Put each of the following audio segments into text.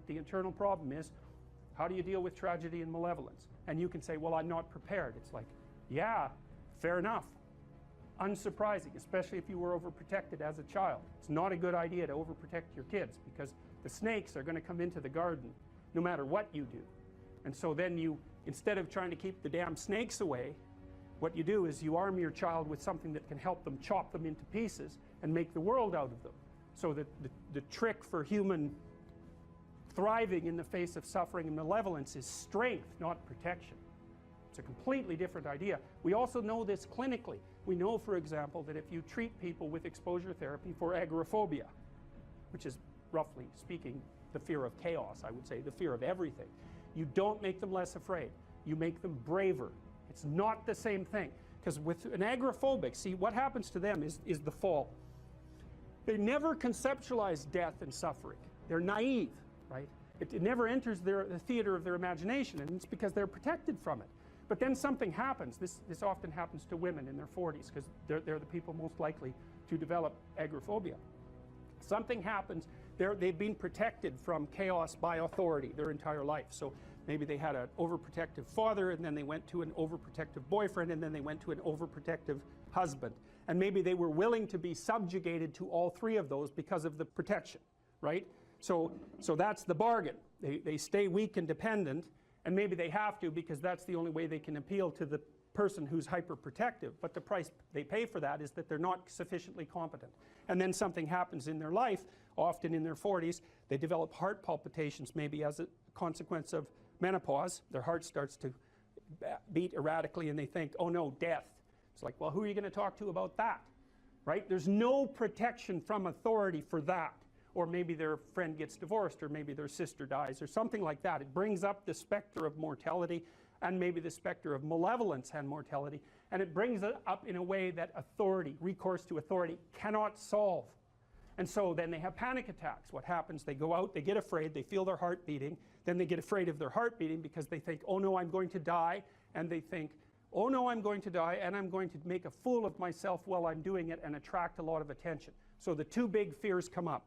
the internal problem is, how do you deal with tragedy and malevolence? And you can say, well, I'm not prepared. It's like, yeah, fair enough. Unsurprising, especially if you were overprotected as a child. It's not a good idea to overprotect your kids, because the snakes are going to come into the garden no matter what you do. And so then you, instead of trying to keep the damn snakes away, what you do is you arm your child with something that can help them chop them into pieces and make the world out of them. So that the trick for human thriving in the face of suffering and malevolence is strength, not protection. It's a completely different idea. We also know this clinically. We know, for example, that if you treat people with exposure therapy for agoraphobia, which is, roughly speaking, the fear of chaos, I would say, the fear of everything, you don't make them less afraid. You make them braver. It's not the same thing. Because with an agoraphobic, see, what happens to them is the fall. They never conceptualize death and suffering. They're naive, right? It never enters the theater of their imagination, and it's because they're protected from it. But then something happens. This often happens to women in their 40s, because they're the people most likely to develop agoraphobia. Something happens. They've been protected from chaos by authority their entire life. So maybe they had an overprotective father, and then they went to an overprotective boyfriend, and then they went to an overprotective husband. And maybe they were willing to be subjugated to all three of those because of the protection, right? So that's the bargain. They stay weak and dependent, and maybe they have to, because that's the only way they can appeal to the person who's hyperprotective. But the price they pay for that is that they're not sufficiently competent. And then something happens in their life, often in their 40s. They develop heart palpitations, maybe as a consequence of menopause. Their heart starts to beat erratically, and they think, oh no, death. It's like, well, who are you going to talk to about that? Right? There's no protection from authority for that. Or maybe their friend gets divorced, or maybe their sister dies, or something like that. It brings up the specter of mortality, and maybe the specter of malevolence and mortality, and it brings it up in a way that authority, recourse to authority, cannot solve. And so then they have panic attacks. What happens? They go out, they get afraid, they feel their heart beating, then they get afraid of their heart beating because they think, oh no, I'm going to die, and they think, oh no, I'm going to die, and I'm going to make a fool of myself while I'm doing it and attract a lot of attention. So the two big fears come up: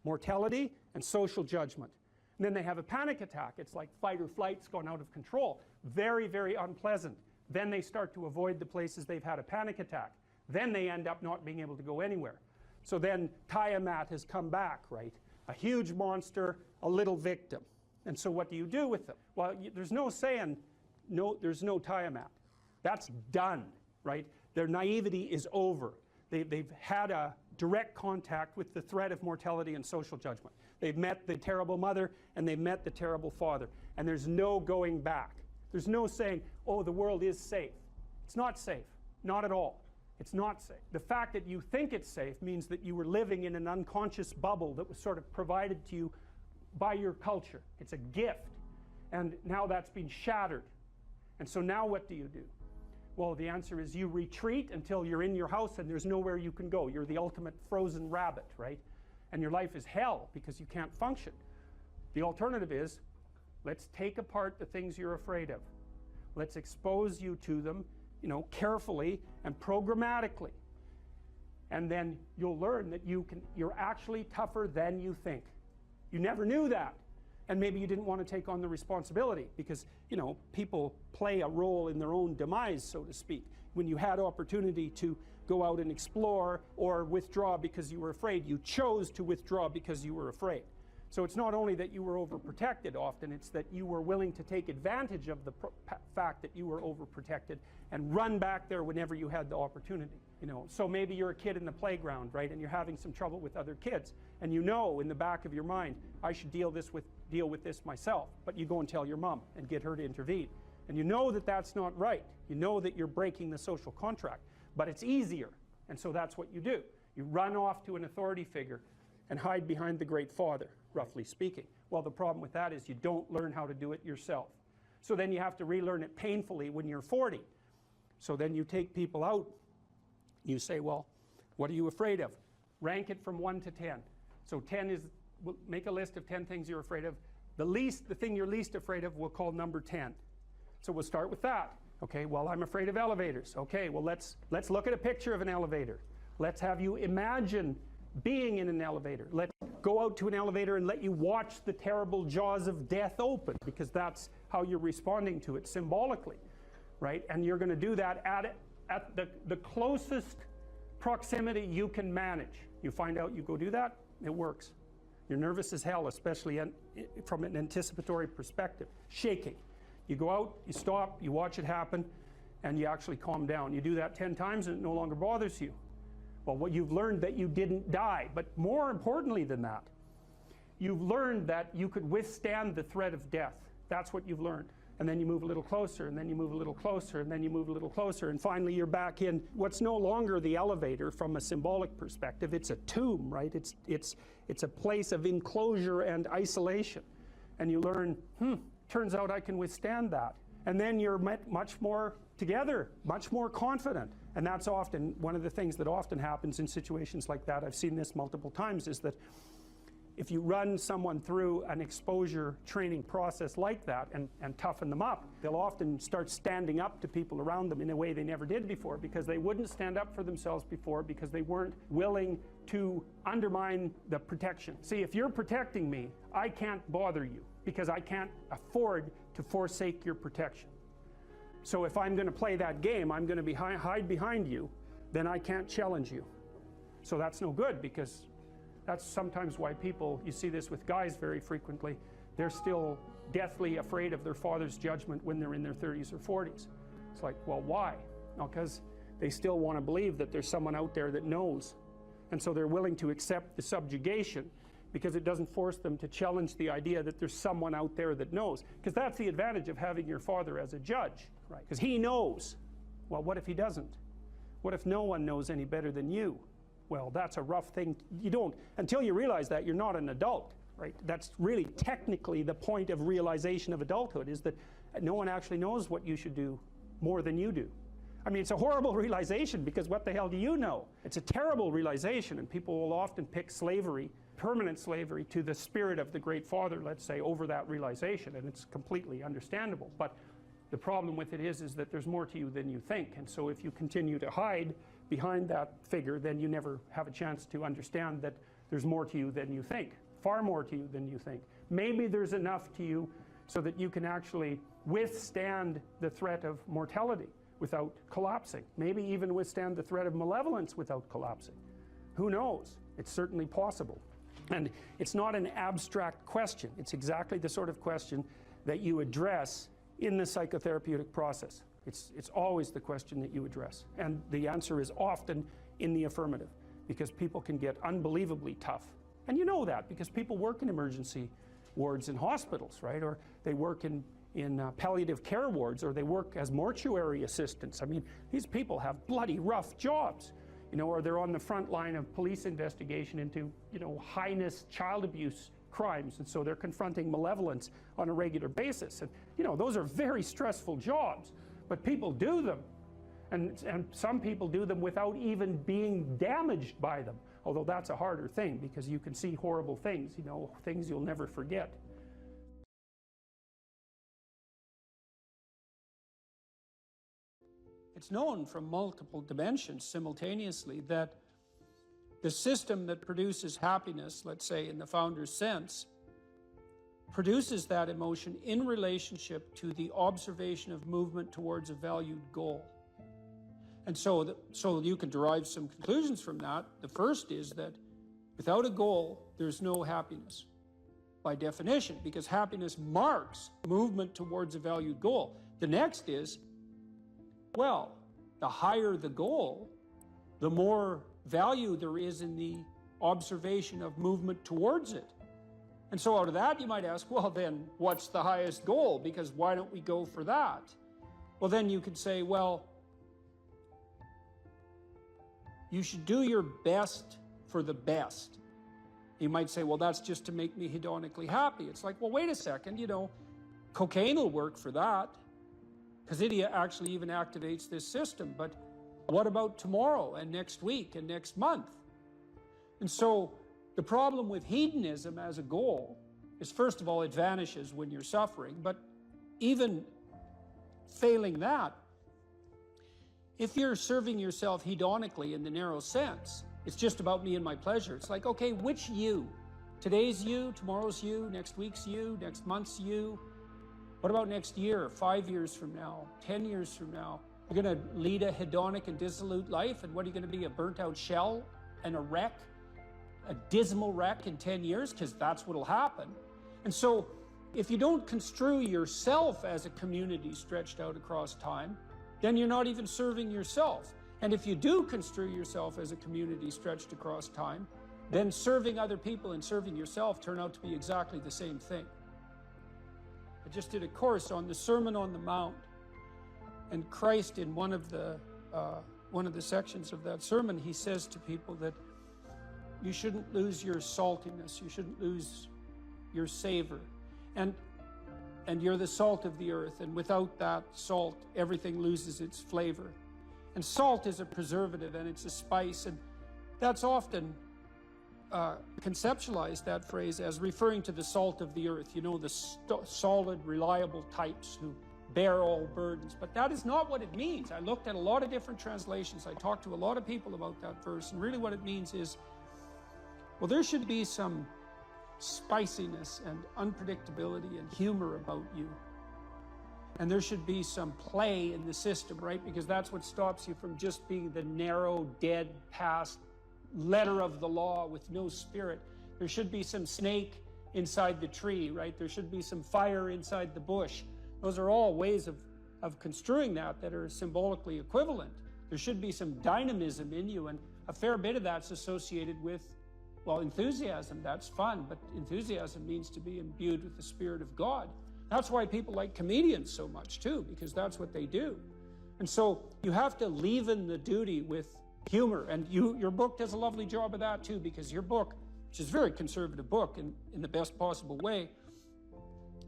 mortality and social judgment. And then they have a panic attack. It's like fight or flight's gone out of control. Very, very unpleasant. Then they start to avoid the places they've had a panic attack. Then they end up not being able to go anywhere. So then Tiamat has come back, right? A huge monster, a little victim. And so what do you do with them? Well, there's no saying, no, there's no Tiamat. That's done, right? Their naivety is over. They've had a direct contact with the threat of mortality and social judgment. They've met the terrible mother, and they've met the terrible father. And there's no going back. There's no saying, oh, the world is safe. It's not safe. Not at all. It's not safe. The fact that you think it's safe means that you were living in an unconscious bubble that was sort of provided to you by your culture. It's a gift. And now that's been shattered. And so now what do you do? Well, the answer is you retreat until you're in your house and there's nowhere you can go. You're the ultimate frozen rabbit, right? And your life is hell because you can't function. The alternative is, let's take apart the things you're afraid of. Let's expose you to them, carefully and programmatically. And then you'll learn that you're actually tougher than you think. You never knew that. And maybe you didn't want to take on the responsibility because, people play a role in their own demise, so to speak. When you had opportunity to go out and explore or withdraw because you were afraid, you chose to withdraw because you were afraid. So it's not only that you were overprotected often, it's that you were willing to take advantage of the fact that you were overprotected and run back there whenever you had the opportunity. So maybe you're a kid in the playground, right, and you're having some trouble with other kids, and in the back of your mind, I should deal with this myself, but you go and tell your mom and get her to intervene. And you know that that's not right. You know that you're breaking the social contract, but it's easier, and so that's what you do. You run off to an authority figure and hide behind the Great Father, roughly speaking. Well, the problem with that is you don't learn how to do it yourself. So then you have to relearn it painfully when you're 40. So then you take people out, you say, well, what are you afraid of? Rank it from 1 to 10. So 10 is, make a list of 10 things you're afraid of. The thing you're least afraid of we'll call number 10. So we'll start with that. Okay, well, I'm afraid of elevators. Okay, well, let's look at a picture of an elevator. Let's have you imagine being in an elevator. Go out to an elevator and let you watch the terrible jaws of death open, because that's how you're responding to it symbolically, right? And you're going to do that at the closest proximity you can manage. You find out, you go do that, it works. You're nervous as hell, especially from an anticipatory perspective. Shaking. You go out, you stop, you watch it happen, and you actually calm down. You do that 10 times and it no longer bothers you. Well, what you've learned that you didn't die, but more importantly than that, you've learned that you could withstand the threat of death. That's what you've learned. And then you move a little closer, and then you move a little closer, and then you move a little closer, and finally you're back in what's no longer the elevator from a symbolic perspective. It's a tomb, right? It's a place of enclosure and isolation. And you learn, turns out I can withstand that. And then you're much more together, much more confident. And that's often one of the things that often happens in situations like that. I've seen this multiple times, is that if you run someone through an exposure training process like that and toughen them up, they'll often start standing up to people around them in a way they never did before, because they wouldn't stand up for themselves before, because they weren't willing to undermine the protection. See, if you're protecting me, I can't bother you, because I can't afford to forsake your protection. So if I'm going to play that game, I'm going to hide behind you, then I can't challenge you. So that's no good, because that's sometimes why people, you see this with guys very frequently, they're still deathly afraid of their father's judgment when they're in their 30s or 40s. It's like, well, why? No, because they still want to believe that there's someone out there that knows. And so they're willing to accept the subjugation, because it doesn't force them to challenge the idea that there's someone out there that knows. Because that's the advantage of having your father as a judge, right? Because he knows. Well, what if he doesn't? What if no one knows any better than you? Well, that's a rough thing. You don't, until you realize that, you're not an adult, right? That's really technically the point of realization of adulthood, is that no one actually knows what you should do more than you do. I mean, it's a horrible realization, because what the hell do you know? It's a terrible realization, and people will often pick slavery, permanent slavery, to the spirit of the Great Father, let's say, over that realization, and it's completely understandable. But the problem with it is that there's more to you than you think, and so if you continue to hide behind that figure, then you never have a chance to understand that there's more to you than you think, far more to you than you think. Maybe there's enough to you so that you can actually withstand the threat of mortality without collapsing. Maybe even withstand the threat of malevolence without collapsing. Who knows? It's certainly possible. And it's not an abstract question. It's exactly the sort of question that you address in the psychotherapeutic process. It's always the question that you address. And the answer is often in the affirmative, because people can get unbelievably tough. And you know that, because people work in emergency wards in hospitals, right? Or they work in palliative care wards, or they work as mortuary assistants. I mean, these people have bloody rough jobs, you know, or they're on the front line of police investigation into, you know, heinous child abuse crimes, and so they're confronting malevolence on a regular basis. And, you know, those are very stressful jobs, but people do them. And some people do them without even being damaged by them, although that's a harder thing, because you can see horrible things, you know, things you'll never forget. It's known from multiple dimensions simultaneously that the system that produces happiness, let's say in the founder's sense, produces that emotion in relationship to the observation of movement towards a valued goal. And so you can derive some conclusions from that. The first is that without a goal, there's no happiness, by definition, because happiness marks movement towards a valued goal. The next is, well, the higher the goal, the more value there is in the observation of movement towards it. And so out of that, you might ask, well, then what's the highest goal? Because why don't we go for that? Well, then you could say, well, you should do your best for the best. You might say, well, that's just to make me hedonically happy. It's like, well, wait a second, you know, cocaine will work for that, because it actually even activates this system. But what about tomorrow and next week and next month? And so the problem with hedonism as a goal is, first of all, it vanishes when you're suffering. But even failing that, if you're serving yourself hedonically in the narrow sense, It's just about me and my pleasure. It's like, okay, which you? Today's you, tomorrow's you, next week's you, next month's you. What about next year, 5 years from now, 10 years from now? You're going to lead a hedonic and dissolute life, and what are you going to be, a burnt-out shell and a wreck, a dismal wreck in 10 years? Because that's what'll happen. And so, if you don't construe yourself as a community stretched out across time, then you're not even serving yourself. And if you do construe yourself as a community stretched across time, then serving other people and serving yourself turn out to be exactly the same thing. I just did a course on the Sermon on the Mount, and Christ, in one of the sections of that sermon, he says to people that you shouldn't lose your saltiness, you shouldn't lose your savor. And you're the salt of the earth, and without that salt, everything loses its flavor. And salt is a preservative, and it's a spice, and that's often conceptualized, that phrase, as referring to the salt of the earth, you know, the solid, reliable types who bear all burdens. But that is not what it means. I looked at a lot of different translations. I talked to a lot of people about that verse, and really what it means is, well, there should be some spiciness and unpredictability and humor about you. And there should be some play in the system, right? Because that's what stops you from just being the narrow, dead, past letter of the law with no spirit. There should be some snake inside the tree, right? There should be some fire inside the bush. Those are all ways of construing that are symbolically equivalent. There should be some dynamism in you, and a fair bit of that's associated with, well, enthusiasm. That's fun, but enthusiasm means to be imbued with the Spirit of God. That's why people like comedians so much too, because that's what they do. And so you have to leaven the duty with humor, and your book does a lovely job of that too, because your book, which is a very conservative book in the best possible way,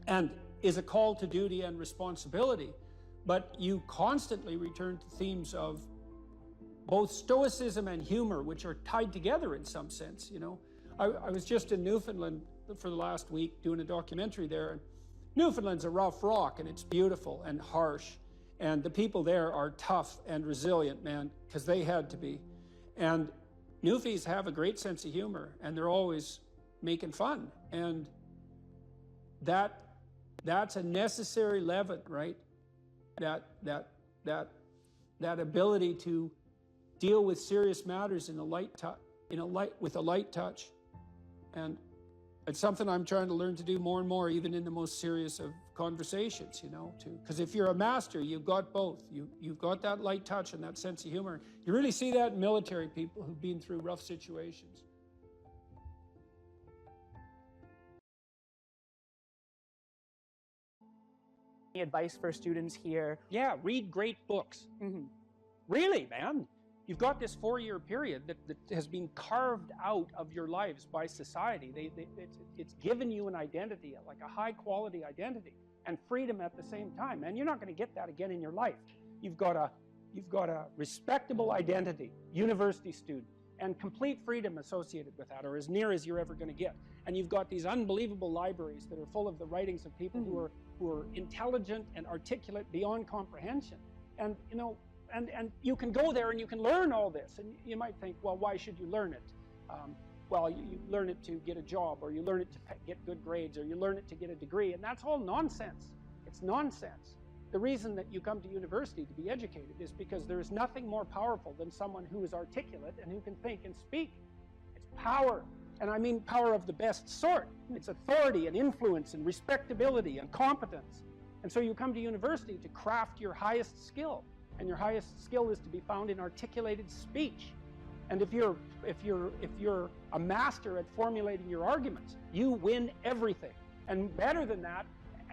and is a call to duty and responsibility, but you constantly return to themes of both stoicism and humor, which are tied together in some sense, you know. I was just in Newfoundland for the last week doing a documentary there, and Newfoundland's a rough rock, and it's beautiful and harsh, and the people there are tough and resilient, man, because they had to be. And Newfies have a great sense of humor, and they're always making fun, and that's a necessary leaven, right? That ability to deal with serious matters with a light touch, and it's something I'm trying to learn to do more and more, even in the most serious of conversations, you know, too. Because if you're a master, you've got both. You've got that light touch and that sense of humor. You really see that in military people who've been through rough situations. Any advice for students here? Yeah, read great books. Mm-hmm. Really, man. You've got this 4-year period that has been carved out of your lives by society. It's given you an identity, like a high-quality identity, and freedom at the same time. And you're not going to get that again in your life. You've got a respectable identity, university student, and complete freedom associated with that, or as near as you're ever going to get. And you've got these unbelievable libraries that are full of the writings of people who are intelligent and articulate beyond comprehension. And you know. And you can go there and you can learn all this. And you might think, well, why should you learn it? Well, you learn it to get a job, or you learn it to get good grades, or you learn it to get a degree. And that's all nonsense. It's nonsense. The reason that you come to university to be educated is because there is nothing more powerful than someone who is articulate and who can think and speak. It's power. And I mean power of the best sort. It's authority and influence and respectability and competence. And so you come to university to craft your highest skill. And your highest skill is to be found in articulated speech. And if you're a master at formulating your arguments, you win everything. And better than that,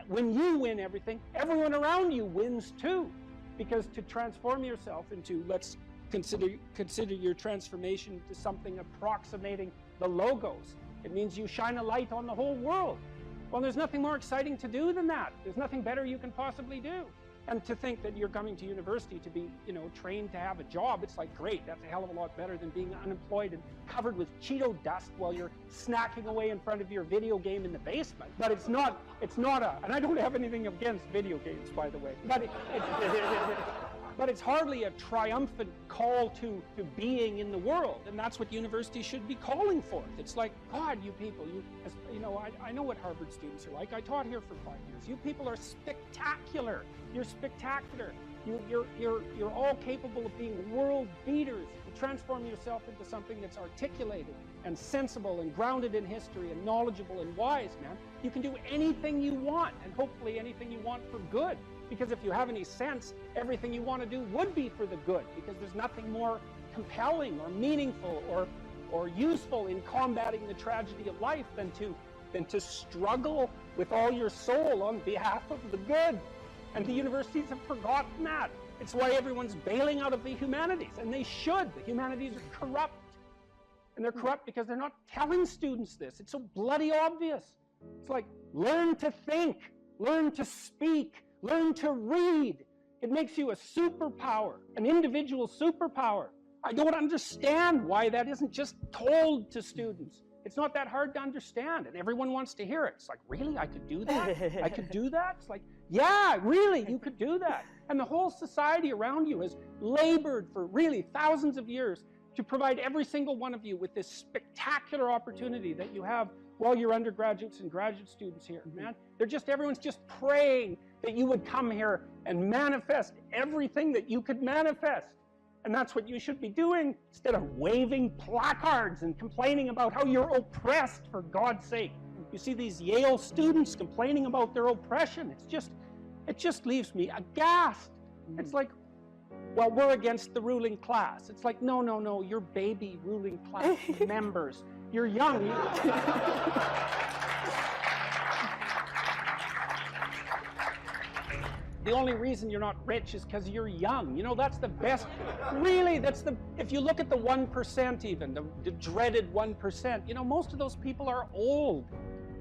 when you win everything, everyone around you wins too. Because to transform yourself into, let's consider your transformation to something approximating the logos. It means you shine a light on the whole world. Well, there's nothing more exciting to do than that. There's nothing better you can possibly do. And to think that you're coming to university to be, you know, trained to have a job, it's like, great, that's a hell of a lot better than being unemployed and covered with Cheeto dust while you're snacking away in front of your video game in the basement. But it's not and I don't have anything against video games, by the way, but but it's hardly a triumphant call to being in the world, and that's what universities should be calling for. It's like, God, you people, you know, I know what Harvard students are like. I taught here for 5 years. You people are spectacular. You're spectacular. You're all capable of being world beaters. You transform yourself into something that's articulated and sensible and grounded in history and knowledgeable and wise, man. You can do anything you want, and hopefully anything you want for good. Because if you have any sense, everything you want to do would be for the good, because there's nothing more compelling or meaningful or useful in combating the tragedy of life than to struggle with all your soul on behalf of the good. And the universities have forgotten that. It's why everyone's bailing out of the humanities, and they should. The humanities are corrupt. And they're corrupt because they're not telling students this. It's so bloody obvious. It's like, learn to think, learn to speak, learn to read. It makes you a superpower, an individual superpower. I don't understand why that isn't just told to students. It's not that hard to understand, and everyone wants to hear it. It's like, really? I could do that? I could do that? It's like, yeah, really, you could do that. And the whole society around you has labored for really thousands of years to provide every single one of you with this spectacular opportunity that you have while you're undergraduates and graduate students here, man. Everyone's just praying that you would come here and manifest everything that you could manifest. And that's what you should be doing, instead of waving placards and complaining about how you're oppressed, for God's sake. You see these Yale students complaining about their oppression. It just leaves me aghast. It's like, well, we're against the ruling class. It's like, no, you're baby ruling class members. You're young. The only reason you're not rich is because you're young. You know, that's the best. Really, if you look at the 1% even, the dreaded 1%, you know, most of those people are old.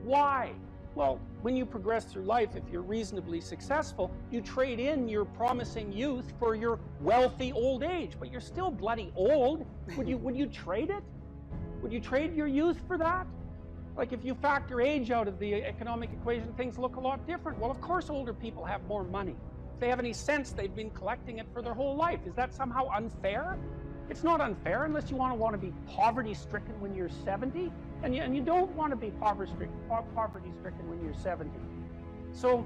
Why? Well, when you progress through life, if you're reasonably successful, you trade in your promising youth for your wealthy old age, but you're still bloody old. Would you trade it? Would you trade your youth for that? Like, if you factor age out of the economic equation, things look a lot different. Well, of course older people have more money. If they have any sense, they've been collecting it for their whole life. Is that somehow unfair? It's not unfair unless you want to be poverty-stricken when you're 70, and you don't want to be poverty-stricken when you're 70. So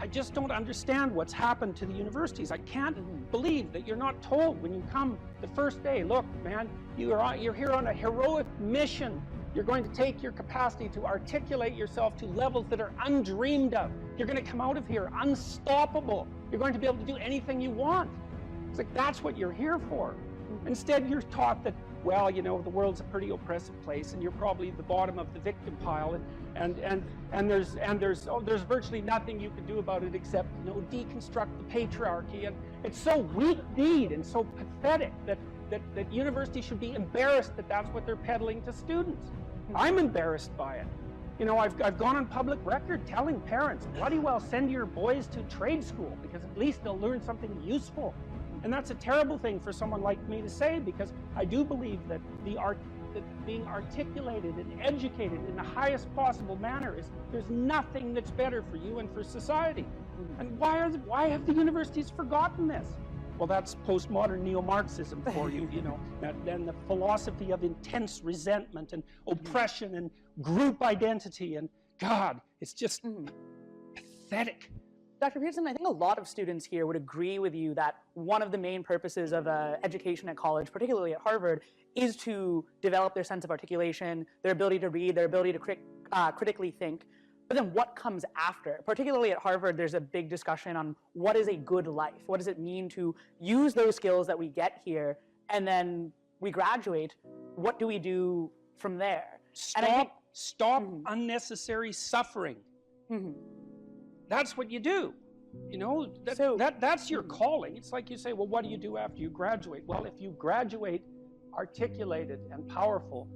I just don't understand what's happened to the universities. I can't believe that you're not told when you come the first day, look, man, you're here on a heroic mission. You're going to take your capacity to articulate yourself to levels that are undreamed of. You're going to come out of here unstoppable. You're going to be able to do anything you want. It's like, that's what you're here for. Instead, you're taught that, well, you know, the world's a pretty oppressive place, and you're probably the bottom of the victim pile, and there's virtually nothing you can do about it except, you know, deconstruct the patriarchy. And it's so weak-kneed and so pathetic that universities should be embarrassed that that's what they're peddling to students. I'm embarrassed by it. You know, I've gone on public record telling parents, bloody well send your boys to trade school, because at least they'll learn something useful. And that's a terrible thing for someone like me to say, because I do believe that being articulated and educated in the highest possible manner there's nothing that's better for you and for society. And why have the universities forgotten this? Well, that's postmodern neo-Marxism for you, you know, and the philosophy of intense resentment and oppression and group identity, and God, it's just pathetic. Dr. Peterson, I think a lot of students here would agree with you that one of the main purposes of education at college, particularly at Harvard, is to develop their sense of articulation, their ability to read, their ability to critically think. But then what comes after? Particularly at Harvard, there's a big discussion on what is a good life? What does it mean to use those skills that we get here, and then we graduate? What do we do from there? Stop unnecessary suffering. That's what you do. You know, that's your calling. It's like you say, well, what do you do after you graduate? Well, if you graduate articulated and powerful,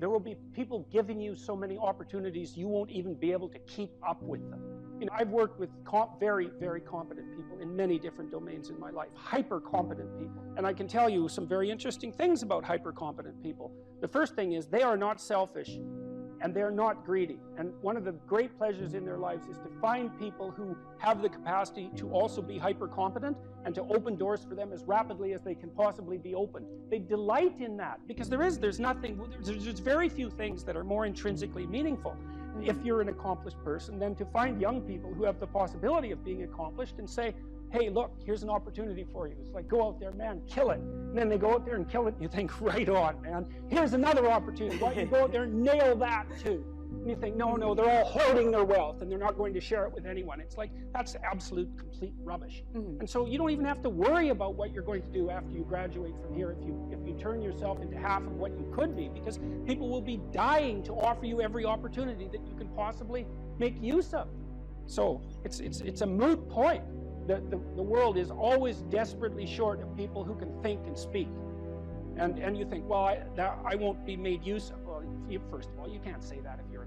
there will be people giving you so many opportunities you won't even be able to keep up with them. You know, I've worked with very, very competent people in many different domains in my life, hyper-competent people. And I can tell you some very interesting things about hyper-competent people. The first thing is they are not selfish. and they're not greedy. And one of the great pleasures in their lives is to find people who have the capacity to also be hyper-competent and to open doors for them as rapidly as they can possibly be opened. They delight in that because there's very few things that are more intrinsically meaningful if you're an accomplished person than to find young people who have the possibility of being accomplished and say, hey, look, here's an opportunity for you. It's like, go out there, man, kill it. And then they go out there and kill it, and you think, right on, man. Here's another opportunity. Why don't you go out there and nail that too? And you think, no, they're all hoarding their wealth, and they're not going to share it with anyone. It's like, that's absolute, complete rubbish. And so you don't even have to worry about what you're going to do after you graduate from here if you turn yourself into half of what you could be, because people will be dying to offer you every opportunity that you can possibly make use of. So it's a moot point. The world is always desperately short of people who can think and speak. And you think, well, I won't be made use of. Well, first of all, you can't say that if you're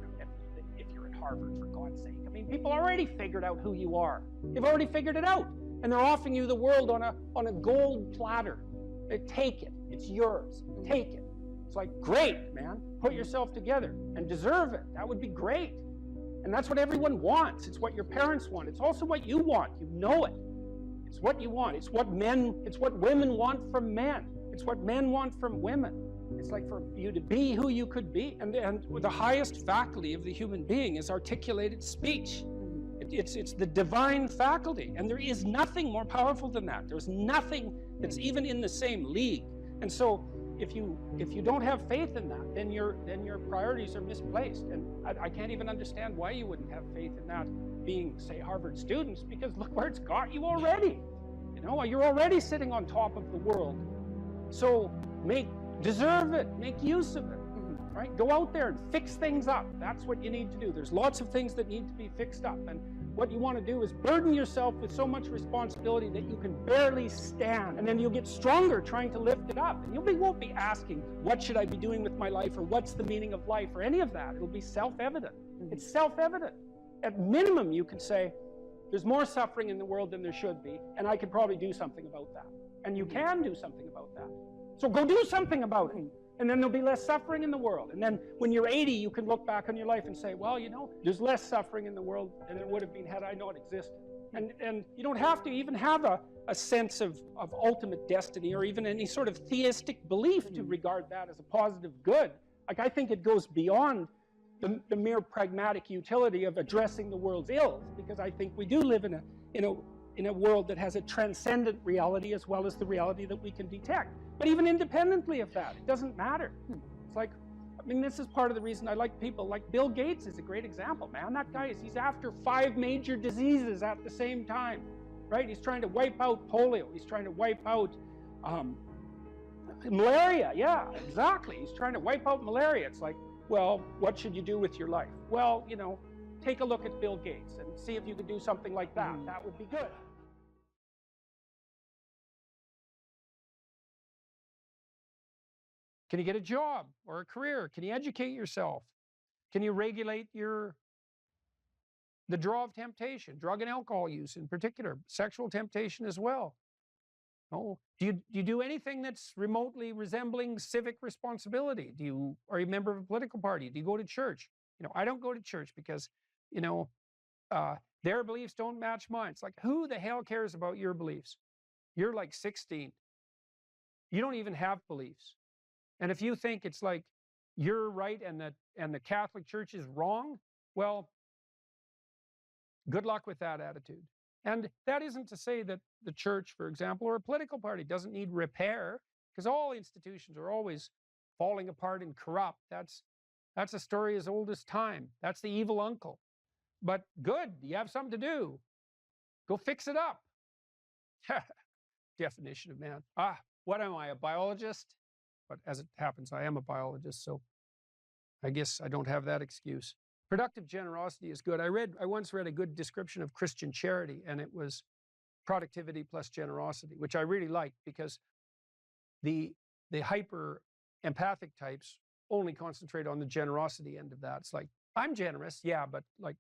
at Harvard, for God's sake. I mean, people already figured out who you are. They've already figured it out. And they're offering you the world on a gold platter. Take it. It's yours. Take it. It's like, great, man. Put yourself together and deserve it. That would be great. And that's what everyone wants. It's what your parents want. It's also what you want. You know it. It's what you want. It's what women want from men. It's what men want from women. It's like for you to be who you could be. And the highest faculty of the human being is articulated speech. It's the divine faculty. And there is nothing more powerful than that. There's nothing that's even in the same league. And so if you don't have faith in that, then your priorities are misplaced. And I can't even understand why you wouldn't have faith in that being, say, Harvard students, because look where it's got you already. You know, you're already sitting on top of the world. So deserve it, make use of it, right? Go out there and fix things up. That's what you need to do. There's lots of things that need to be fixed up. And what you want to do is burden yourself with so much responsibility that you can barely stand. And then you'll get stronger trying to lift it up. And you won't be asking, what should I be doing with my life? Or what's the meaning of life? Or any of that. It'll be self-evident. It's self-evident. At minimum, you can say, there's more suffering in the world than there should be. And I could probably do something about that. And you can do something about that. So go do something about it. And then there'll be less suffering in the world. And then when you're 80, you can look back on your life and say, well, you know, there's less suffering in the world than there would have been had I not existed. And you don't have to even have a sense of ultimate destiny or even any sort of theistic belief to regard that as a positive good. Like, I think it goes beyond the mere pragmatic utility of addressing the world's ills, because I think we do live in a world that has a transcendent reality as well as the reality that we can detect. But even independently of that, it doesn't matter. It's like, I mean, this is part of the reason I like people like Bill Gates is a great example, man. That guy he's after 5 major diseases at the same time, right? He's trying to wipe out polio. He's trying to wipe out malaria. Yeah, exactly. He's trying to wipe out malaria. It's like, well, what should you do with your life? Well, you know, take a look at Bill Gates and see if you could do something like that. That would be good. Can you get a job or a career? Can you educate yourself? Can you regulate the draw of temptation, drug and alcohol use in particular, sexual temptation as well? Oh, do you do anything that's remotely resembling civic responsibility? Are you a member of a political party? Do you go to church? You know, I don't go to church because, you know, their beliefs don't match mine. It's like, who the hell cares about your beliefs? You're like 16. You don't even have beliefs. And if you think it's like you're right and the Catholic Church is wrong, well, good luck with that attitude. And that isn't to say that the church, for example, or a political party doesn't need repair, because all institutions are always falling apart and corrupt. That's a story as old as time. That's the evil uncle. But good, you have something to do. Go fix it up. Definition of man. What am I, a biologist? But as it happens, I am a biologist, so I guess I don't have that excuse. Productive generosity is good. I once read a good description of Christian charity, and it was productivity plus generosity, which I really liked, because the hyper empathic types only concentrate on the generosity end of that. It's like, I'm generous, yeah, but like,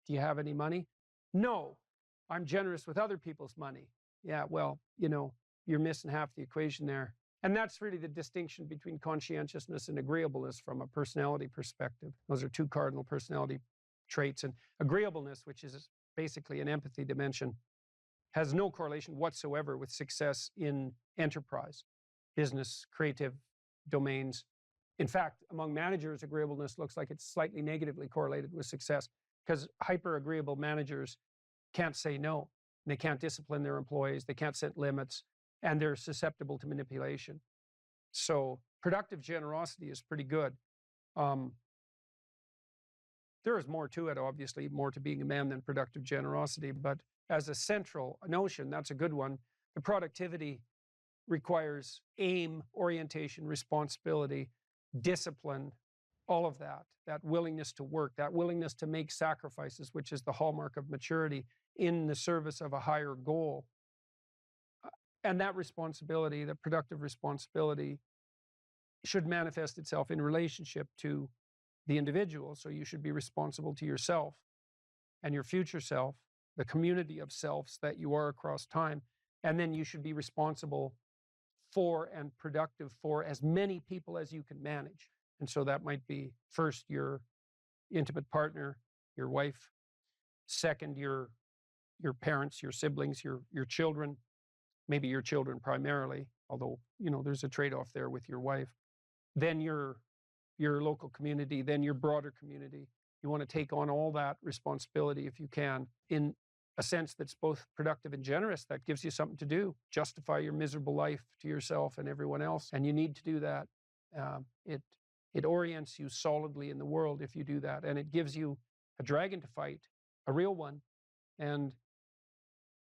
do you have any money? No, I'm generous with other people's money. Yeah, well, you know, you're missing half the equation there. And that's really the distinction between conscientiousness and agreeableness from a personality perspective. Those are two cardinal personality traits. And agreeableness, which is basically an empathy dimension, has no correlation whatsoever with success in enterprise, business, creative domains. In fact, among managers, agreeableness looks like it's slightly negatively correlated with success, because hyper-agreeable managers can't say no. They can't discipline their employees. They can't set limits, and they're susceptible to manipulation. So productive generosity is pretty good. There is more to it, obviously, more to being a man than productive generosity, but as a central notion, that's a good one. The productivity requires aim, orientation, responsibility, discipline, all of that, that willingness to work, that willingness to make sacrifices, which is the hallmark of maturity in the service of a higher goal. And that responsibility, the productive responsibility, should manifest itself in relationship to the individual. So you should be responsible to yourself and your future self, the community of selves that you are across time. And then you should be responsible for and productive for as many people as you can manage. And so that might be first your intimate partner, your wife, second your parents, your siblings, your children, maybe your children primarily, although there's a trade-off there with your wife. Then your local community, then your broader community. You want to take on all that responsibility if you can, in a sense that's both productive and generous. That gives you something to do. Justify your miserable life to yourself and everyone else. And you need to do that. It orients you solidly in the world if you do that. And it gives you a dragon to fight, a real one. And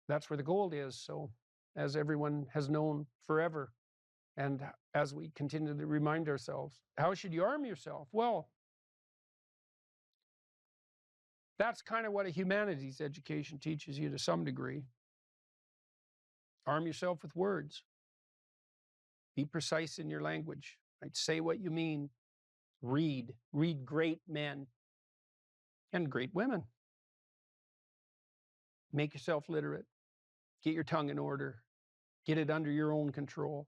that's where the gold is. So as everyone has known forever, and as we continue to remind ourselves, how should you arm yourself? Well, that's kind of what a humanities education teaches you to some degree. Arm yourself with words. Be precise in your language. Right? Say what you mean. Read great men and great women. Make yourself literate. Get your tongue in order. Get it under your own control.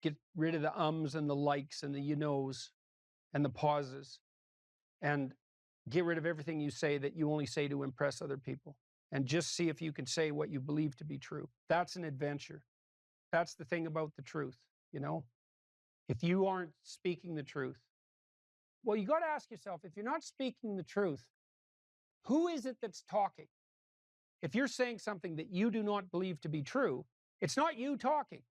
Get rid of the ums and the likes and the you knows and the pauses. And get rid of everything you say that you only say to impress other people. And just see if you can say what you believe to be true. That's an adventure. That's the thing about the truth, If you aren't speaking the truth, well, you got to ask yourself, if you're not speaking the truth, who is it that's talking? If you're saying something that you do not believe to be true, it's not you talking.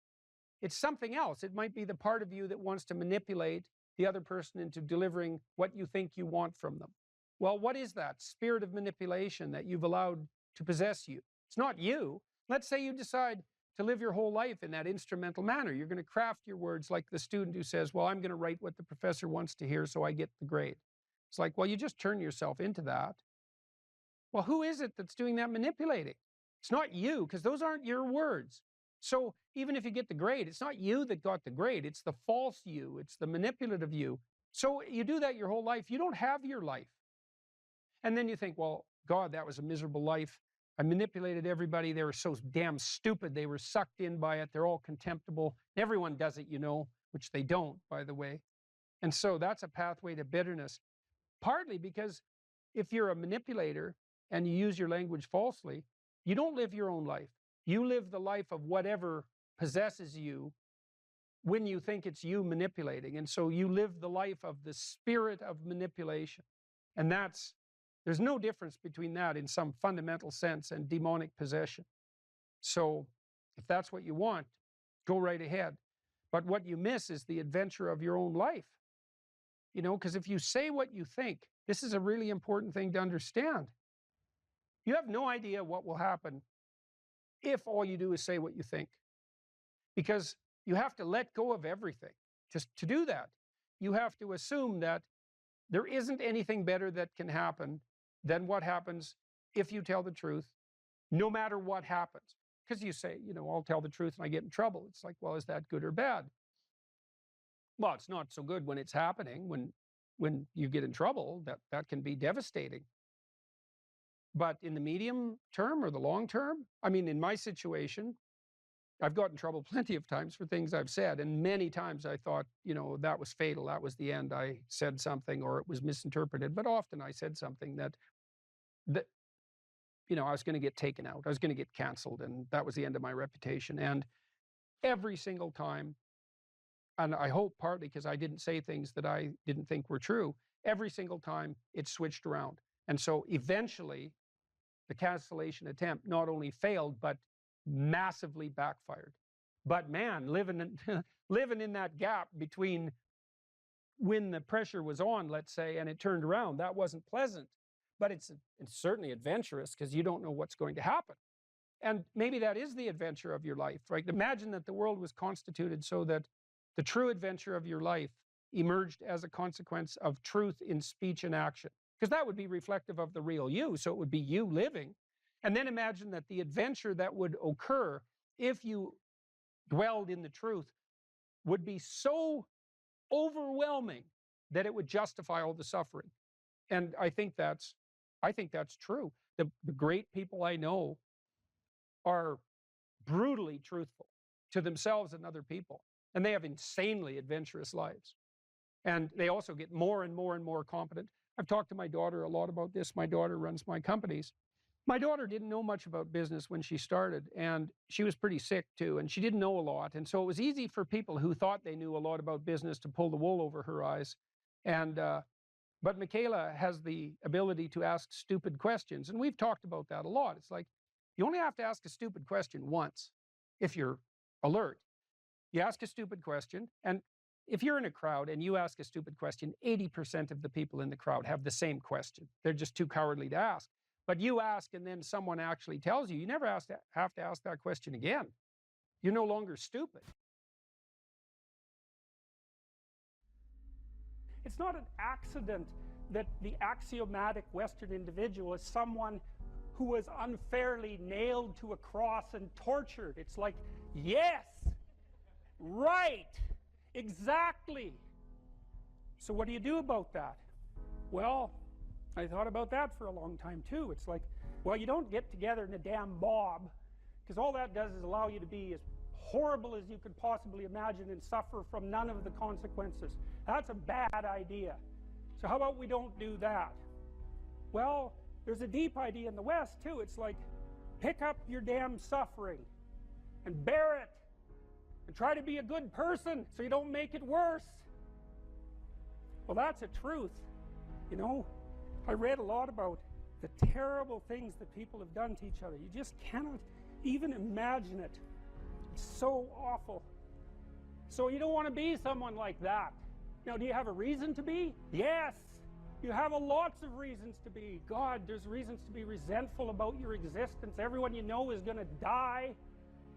It's something else. It might be the part of you that wants to manipulate the other person into delivering what you think you want from them. Well, what is that spirit of manipulation that you've allowed to possess you? It's not you. Let's say you decide to live your whole life in that instrumental manner. You're going to craft your words like the student who says, well, I'm going to write what the professor wants to hear so I get the grade. It's like, well, you just turn yourself into that. Well, who is it that's doing that manipulating? It's not you, because those aren't your words. So even if you get the grade, it's not you that got the grade. It's the false you. It's the manipulative you. So you do that your whole life. You don't have your life. And then you think, well, God, that was a miserable life. I manipulated everybody. They were so damn stupid. They were sucked in by it. They're all contemptible. Everyone does it, which they don't, by the way. And so that's a pathway to bitterness. Partly because if you're a manipulator and you use your language falsely, you don't live your own life. You live the life of whatever possesses you when you think it's you manipulating. And so you live the life of the spirit of manipulation. And there's no difference between that in some fundamental sense and demonic possession. So if that's what you want, go right ahead. But what you miss is the adventure of your own life. Because if you say what you think, this is a really important thing to understand. You have no idea what will happen if all you do is say what you think. Because you have to let go of everything. Just to do that, you have to assume that there isn't anything better that can happen than what happens if you tell the truth, no matter what happens. Because you say, I'll tell the truth and I get in trouble. It's like, well, is that good or bad? Well, it's not so good when it's happening. When you get in trouble, that can be devastating. But in the medium term or the long term, in my situation, I've gotten in trouble plenty of times for things I've said, and many times I thought, that was fatal, that was the end. I said something or it was misinterpreted, but often I said something that I was going to get taken out, I was going to get canceled, and that was the end of my reputation. And every single time, and I hope partly because I didn't say things that I didn't think were true, every single time it switched around. And so eventually, the cancellation attempt not only failed, but massively backfired. But man, living in that gap between when the pressure was on, let's say, and it turned around, that wasn't pleasant. But it's certainly adventurous because you don't know what's going to happen. And maybe that is the adventure of your life, right? Imagine that the world was constituted so that the true adventure of your life emerged as a consequence of truth in speech and action, because that would be reflective of the real you. So it would be you living. And then imagine that the adventure that would occur if you dwelled in the truth would be so overwhelming that it would justify all the suffering. And I think that's true. The great people I know are brutally truthful to themselves and other people. And they have insanely adventurous lives. And they also get more and more and more competent. I've talked to my daughter a lot about this. My daughter runs my companies. My daughter didn't know much about business when she started, and she was pretty sick too, and she didn't know a lot. And so it was easy for people who thought they knew a lot about business to pull the wool over her eyes. But Michaela has the ability to ask stupid questions, and we've talked about that a lot. It's like, you only have to ask a stupid question once if you're alert. You ask a stupid question, and if you're in a crowd and you ask a stupid question, 80% of the people in the crowd have the same question. They're just too cowardly to ask. But you ask and then someone actually tells you, you never have to ask that question again. You're no longer stupid. It's not an accident that the axiomatic Western individual is someone who was unfairly nailed to a cross and tortured. It's like, yes, right, exactly. So what do you do about that? Well, I thought about that for a long time too. It's like, well, you don't get together in a damn mob, because all that does is allow you to be as horrible as you could possibly imagine and suffer from none of the consequences. That's a bad idea. So how about we don't do that? Well, there's a deep idea in the West too. It's like, pick up your damn suffering and bear it and try to be a good person so you don't make it worse. Well, that's a truth. I read a lot about the terrible things that people have done to each other. You just cannot even imagine it. It's so awful. So you don't want to be someone like that. Now, do you have a reason to be? Yes. You have lots of reasons to be. God, there's reasons to be resentful about your existence. Everyone you know is going to die.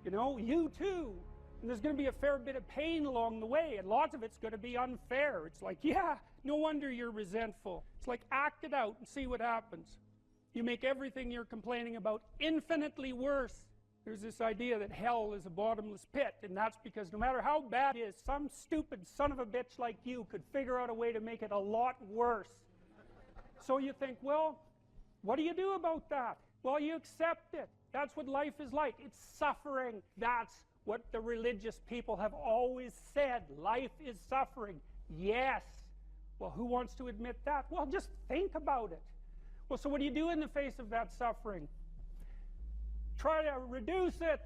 You too. And there's going to be a fair bit of pain along the way, and lots of it's going to be unfair. It's like, yeah, no wonder you're resentful. It's like, act it out and see what happens. You make everything you're complaining about infinitely worse. There's this idea that hell is a bottomless pit, and that's because no matter how bad it is, some stupid son of a bitch like you could figure out a way to make it a lot worse. So you think, well, what do you do about that? Well, you accept it. That's what life is like. It's suffering. That's what the religious people have always said. Life is suffering. Yes. Well, who wants to admit that? Well, just think about it. Well, so what do you do in the face of that suffering? Try to reduce it.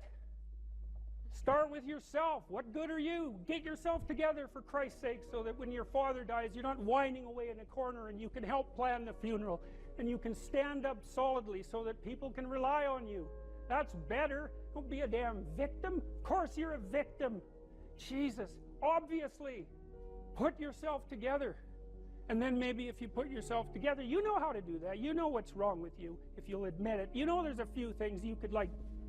Start with yourself. What good are you? Get yourself together, for Christ's sake, so that when your father dies, you're not whining away in a corner, and you can help plan the funeral, and you can stand up solidly so that people can rely on you. That's better. Don't be a damn victim. Of course you're a victim. Jesus, obviously. Put yourself together. And then maybe if you put yourself together, you know how to do that. You know what's wrong with you, if you'll admit it. You know there's a few things you could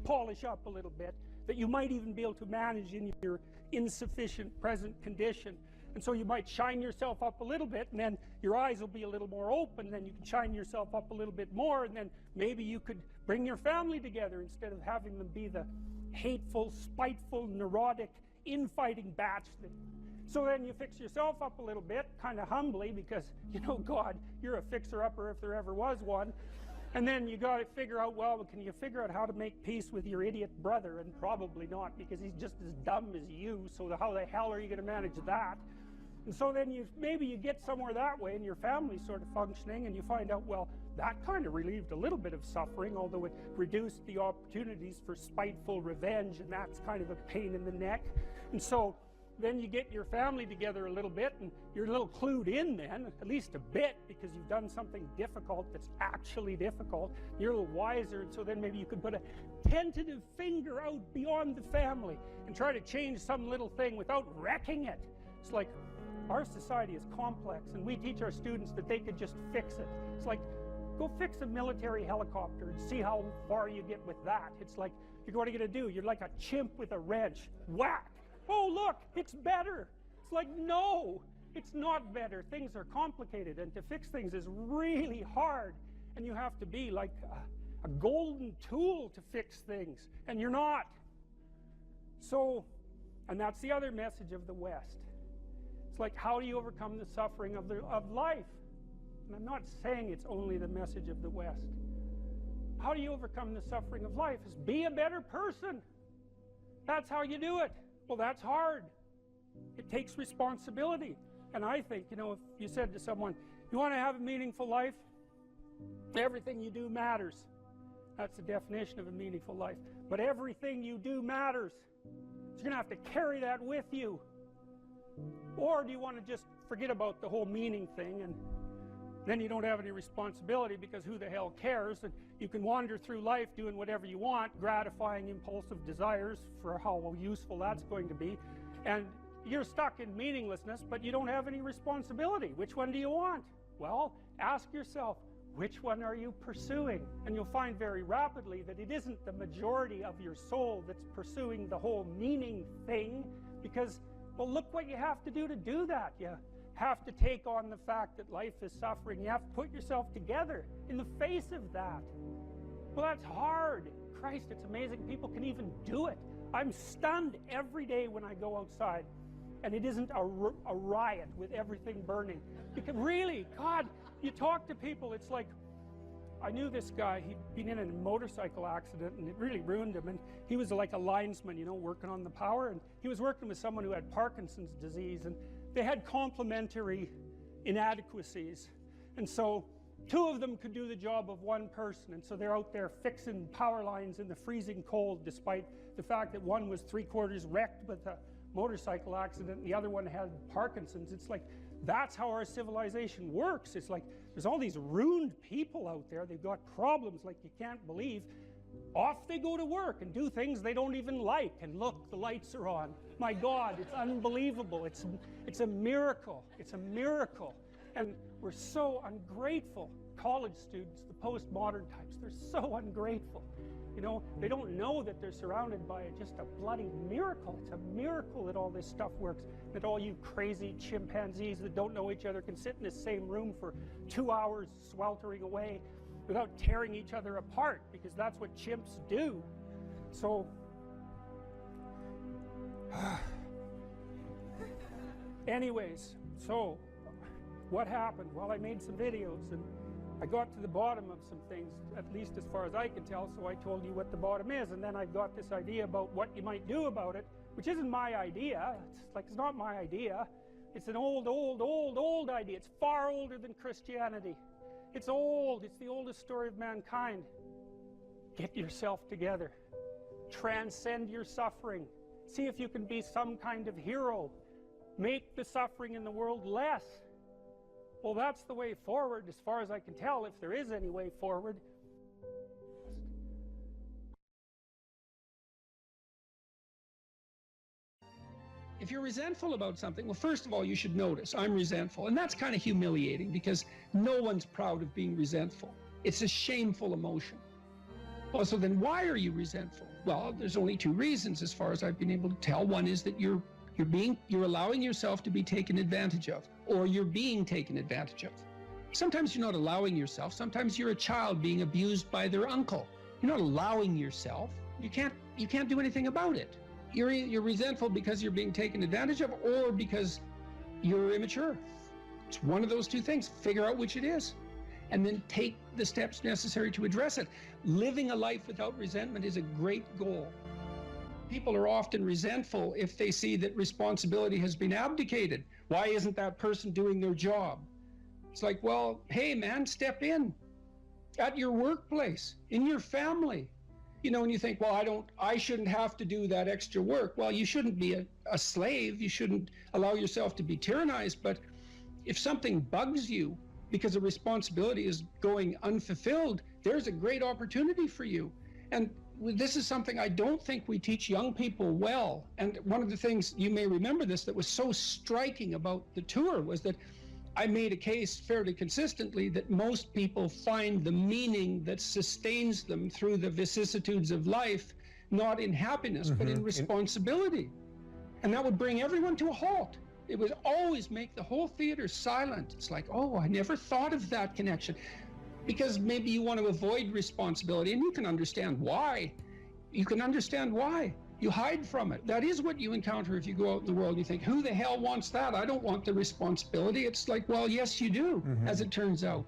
polish up a little bit, that you might even be able to manage in your insufficient present condition. And so you might shine yourself up a little bit, and then your eyes will be a little more open, then you can shine yourself up a little bit more, and then maybe you could bring your family together instead of having them be the hateful, spiteful, neurotic, infighting batch. So then you fix yourself up a little bit, kind of humbly, because, God, you're a fixer-upper if there ever was one. And then you got to figure out, well, can you figure out how to make peace with your idiot brother? And probably not, because he's just as dumb as you, so how the hell are you going to manage that? And so then maybe you get somewhere that way and your family's sort of functioning, and you find out, well, that kind of relieved a little bit of suffering, although it reduced the opportunities for spiteful revenge, and that's kind of a pain in the neck. And so then you get your family together a little bit, and you're a little clued in then, at least a bit, because you've done something difficult that's actually difficult. You're a little wiser, and so then maybe you could put a tentative finger out beyond the family and try to change some little thing without wrecking it. It's like, our society is complex, and we teach our students that they could just fix it. It's like, go fix a military helicopter and see how far you get with that. It's like, what are you going to do? You're like a chimp with a wrench. Whack! Oh, look, it's better. It's like, no, it's not better. Things are complicated, and to fix things is really hard. And you have to be like a golden tool to fix things, and you're not. So, and that's the other message of the West. It's like, how do you overcome the suffering of life? And I'm not saying it's only the message of the West. How do you overcome the suffering of life? Is be a better person. That's how you do it. Well, that's hard. It takes responsibility. And I think, you know, if you said to someone, you want to have a meaningful life? Everything you do matters. That's the definition of a meaningful life. But everything you do matters. So you're going to have to carry that with you. Or do you want to just forget about the whole meaning thing, and then you don't have any responsibility, because who the hell cares, and you can wander through life doing whatever you want, gratifying impulsive desires for how useful that's going to be, and you're stuck in meaninglessness, but you don't have any responsibility. Which one do you want? Well, ask yourself, which one are you pursuing? And you'll find very rapidly that it isn't the majority of your soul that's pursuing the whole meaning thing, because, well, look what you have to do that. You have to take on the fact that life is suffering. You have to put yourself together in the face of that. Well, that's hard. Christ, it's amazing people can even do it. I'm stunned every day when I go outside, and it isn't a riot with everything burning. Because really, God, you talk to people, it's like, I knew this guy, he'd been in a motorcycle accident, and it really ruined him, and he was like a linesman, you know, working on the power, and he was working with someone who had Parkinson's disease, and they had complementary inadequacies, and so two of them could do the job of one person, and so they're out there fixing power lines in the freezing cold, despite the fact that one was 3/4 wrecked with a motorcycle accident and the other one had Parkinson's. It's like, that's how our civilization works. It's like, there's all these ruined people out there, they've got problems like you can't believe. Off they go to work and do things they don't even like, and look, the lights are on. My God, it's unbelievable. It's a miracle. It's a miracle. And we're so ungrateful. College students, the postmodern types, they're so ungrateful. You know, they don't know that they're surrounded by just a bloody miracle. It's a miracle that all this stuff works, that all you crazy chimpanzees that don't know each other can sit in the same room for 2 hours sweltering away without tearing each other apart, because that's what chimps do. So, anyways, so what happened? Well, I made some videos, and I got to the bottom of some things, at least as far as I can tell, so I told you what the bottom is, and then I got this idea about what you might do about it, which isn't my idea. It's not my idea. It's an old idea. It's far older than Christianity. It's old. It's the oldest story of mankind. Get yourself together. Transcend your suffering. See if you can be some kind of hero. Make the suffering in the world less. Well, that's the way forward, as far as I can tell, if there is any way forward. If you're resentful about something, well, first of all, you should notice, I'm resentful. And that's kind of humiliating, because no one's proud of being resentful. It's a shameful emotion. Well, so then why are you resentful? Well, there's only two reasons as far as I've been able to tell. One is that you're allowing yourself to be taken advantage of, or you're being taken advantage of. Sometimes you're not allowing yourself. Sometimes you're a child being abused by their uncle. You're not allowing yourself. You can't do anything about it. You're resentful because you're being taken advantage of, or because you're immature. It's one of those two things. Figure out which it is. and then take the steps necessary to address it. Living a life without resentment is a great goal. People are often resentful if they see that responsibility has been abdicated. Why isn't that person doing their job? It's like, well, hey man, step in at your workplace, in your family. You know, and you think, well, I shouldn't have to do that extra work. Well, you shouldn't be a slave. You shouldn't allow yourself to be tyrannized. But if something bugs you because a responsibility is going unfulfilled, there's a great opportunity for you. And this is something I don't think we teach young people well. And one of the things, you may remember this, that was so striking about the tour was that I made a case fairly consistently that most people find the meaning that sustains them through the vicissitudes of life, not in happiness, but in responsibility. And that would bring everyone to a halt. It would always make the whole theater silent. It's like, oh, I never thought of that connection. Because maybe you want to avoid responsibility, and you can understand why. You can understand why. You hide from it. That is what you encounter if you go out in the world and you think, who the hell wants that? I don't want the responsibility. It's like, well, yes, you do, as it turns out.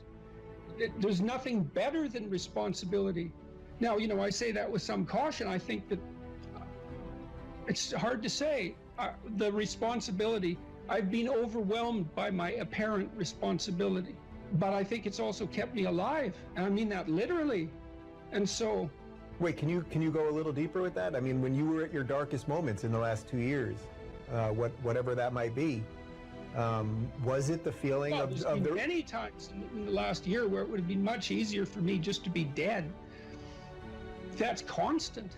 There's nothing better than responsibility. Now, you know, I say that with some caution. I think that it's hard to say. The responsibility, I've been overwhelmed by my apparent responsibility, but I think it's also kept me alive. And I mean that literally. And so, wait, can you go a little deeper with that? I mean, when you were at your darkest moments in the last 2 years, whatever that might be, was it the feeling well, of there's been the many times in the last year where it would have been much easier for me just to be dead. That's constant.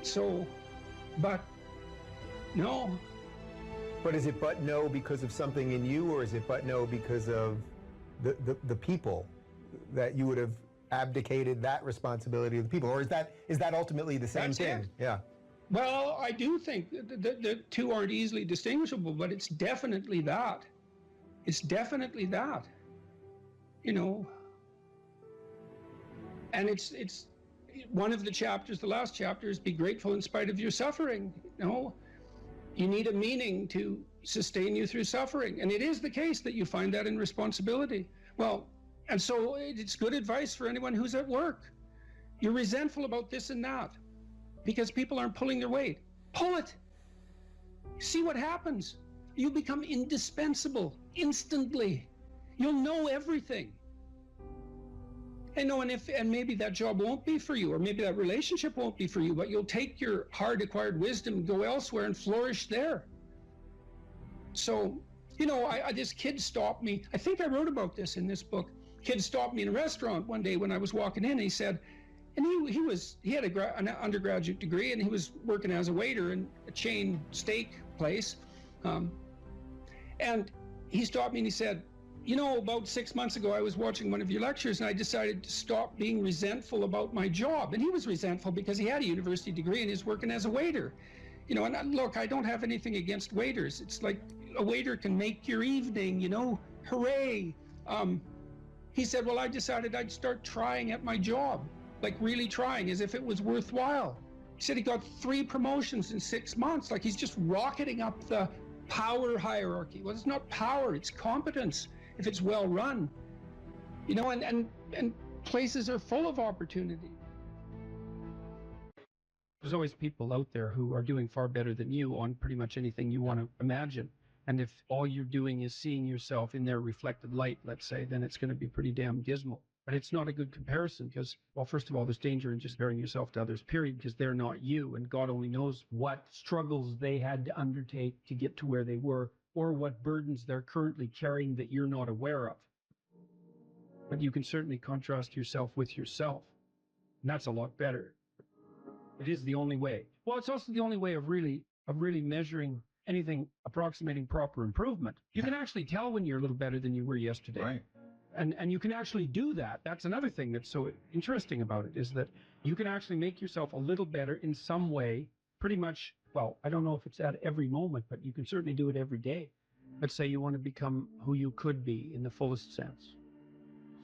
So, but no. But is it but no because of something in you, or is it but no because of the people that you would have abdicated that responsibility of the people, or is that ultimately the same That's thing? it. Yeah. Well, I do think the two aren't easily distinguishable, but it's definitely that. It's definitely that. You know. And it's one of the chapters, the last chapter, is be grateful in spite of your suffering. You know, you need a meaning to sustain you through suffering, and it is the case that you find that in responsibility. Well, and so it's good advice for anyone who's at work. You're resentful about this and that because people aren't pulling their weight. Pull it. See what happens. You become indispensable instantly. You'll know everything. And maybe that job won't be for you, or maybe that relationship won't be for you, but you'll take your hard-acquired wisdom and go elsewhere and flourish there. So, you know, this kid stopped me. I think I wrote about this in this book. Kid stopped me in a restaurant one day when I was walking in, and he said, and he had an undergraduate degree, and he was working as a waiter in a chain steak place. And he stopped me and he said, you know, about 6 months ago, I was watching one of your lectures and I decided to stop being resentful about my job. And he was resentful because he had a university degree and he's working as a waiter. You know, and look, I don't have anything against waiters. It's like a waiter can make your evening, you know, hooray. He said, well, I decided I'd start trying at my job, like really trying as if it was worthwhile. He said he got 3 promotions in 6 months, like he's just rocketing up the power hierarchy. Well, it's not power, it's competence if it's well run. You know, and places are full of opportunity. There's always people out there who are doing far better than you on pretty much anything you want to imagine. And if all you're doing is seeing yourself in their reflected light, let's say, then it's going to be pretty damn dismal. But it's not a good comparison because, well, first of all, there's danger in just comparing yourself to others, period, because they're not you. And God only knows what struggles they had to undertake to get to where they were, or what burdens they're currently carrying that you're not aware of. But you can certainly contrast yourself with yourself. And that's a lot better. It is the only way. Well, it's also the only way of really measuring anything approximating proper improvement. You can actually tell when you're a little better than you were yesterday. Right. And you can actually do that. That's another thing that's so interesting about it, is that you can actually make yourself a little better in some way, pretty much. Well, I don't know if it's at every moment, but you can certainly do it every day. Let's say you want to become who you could be in the fullest sense.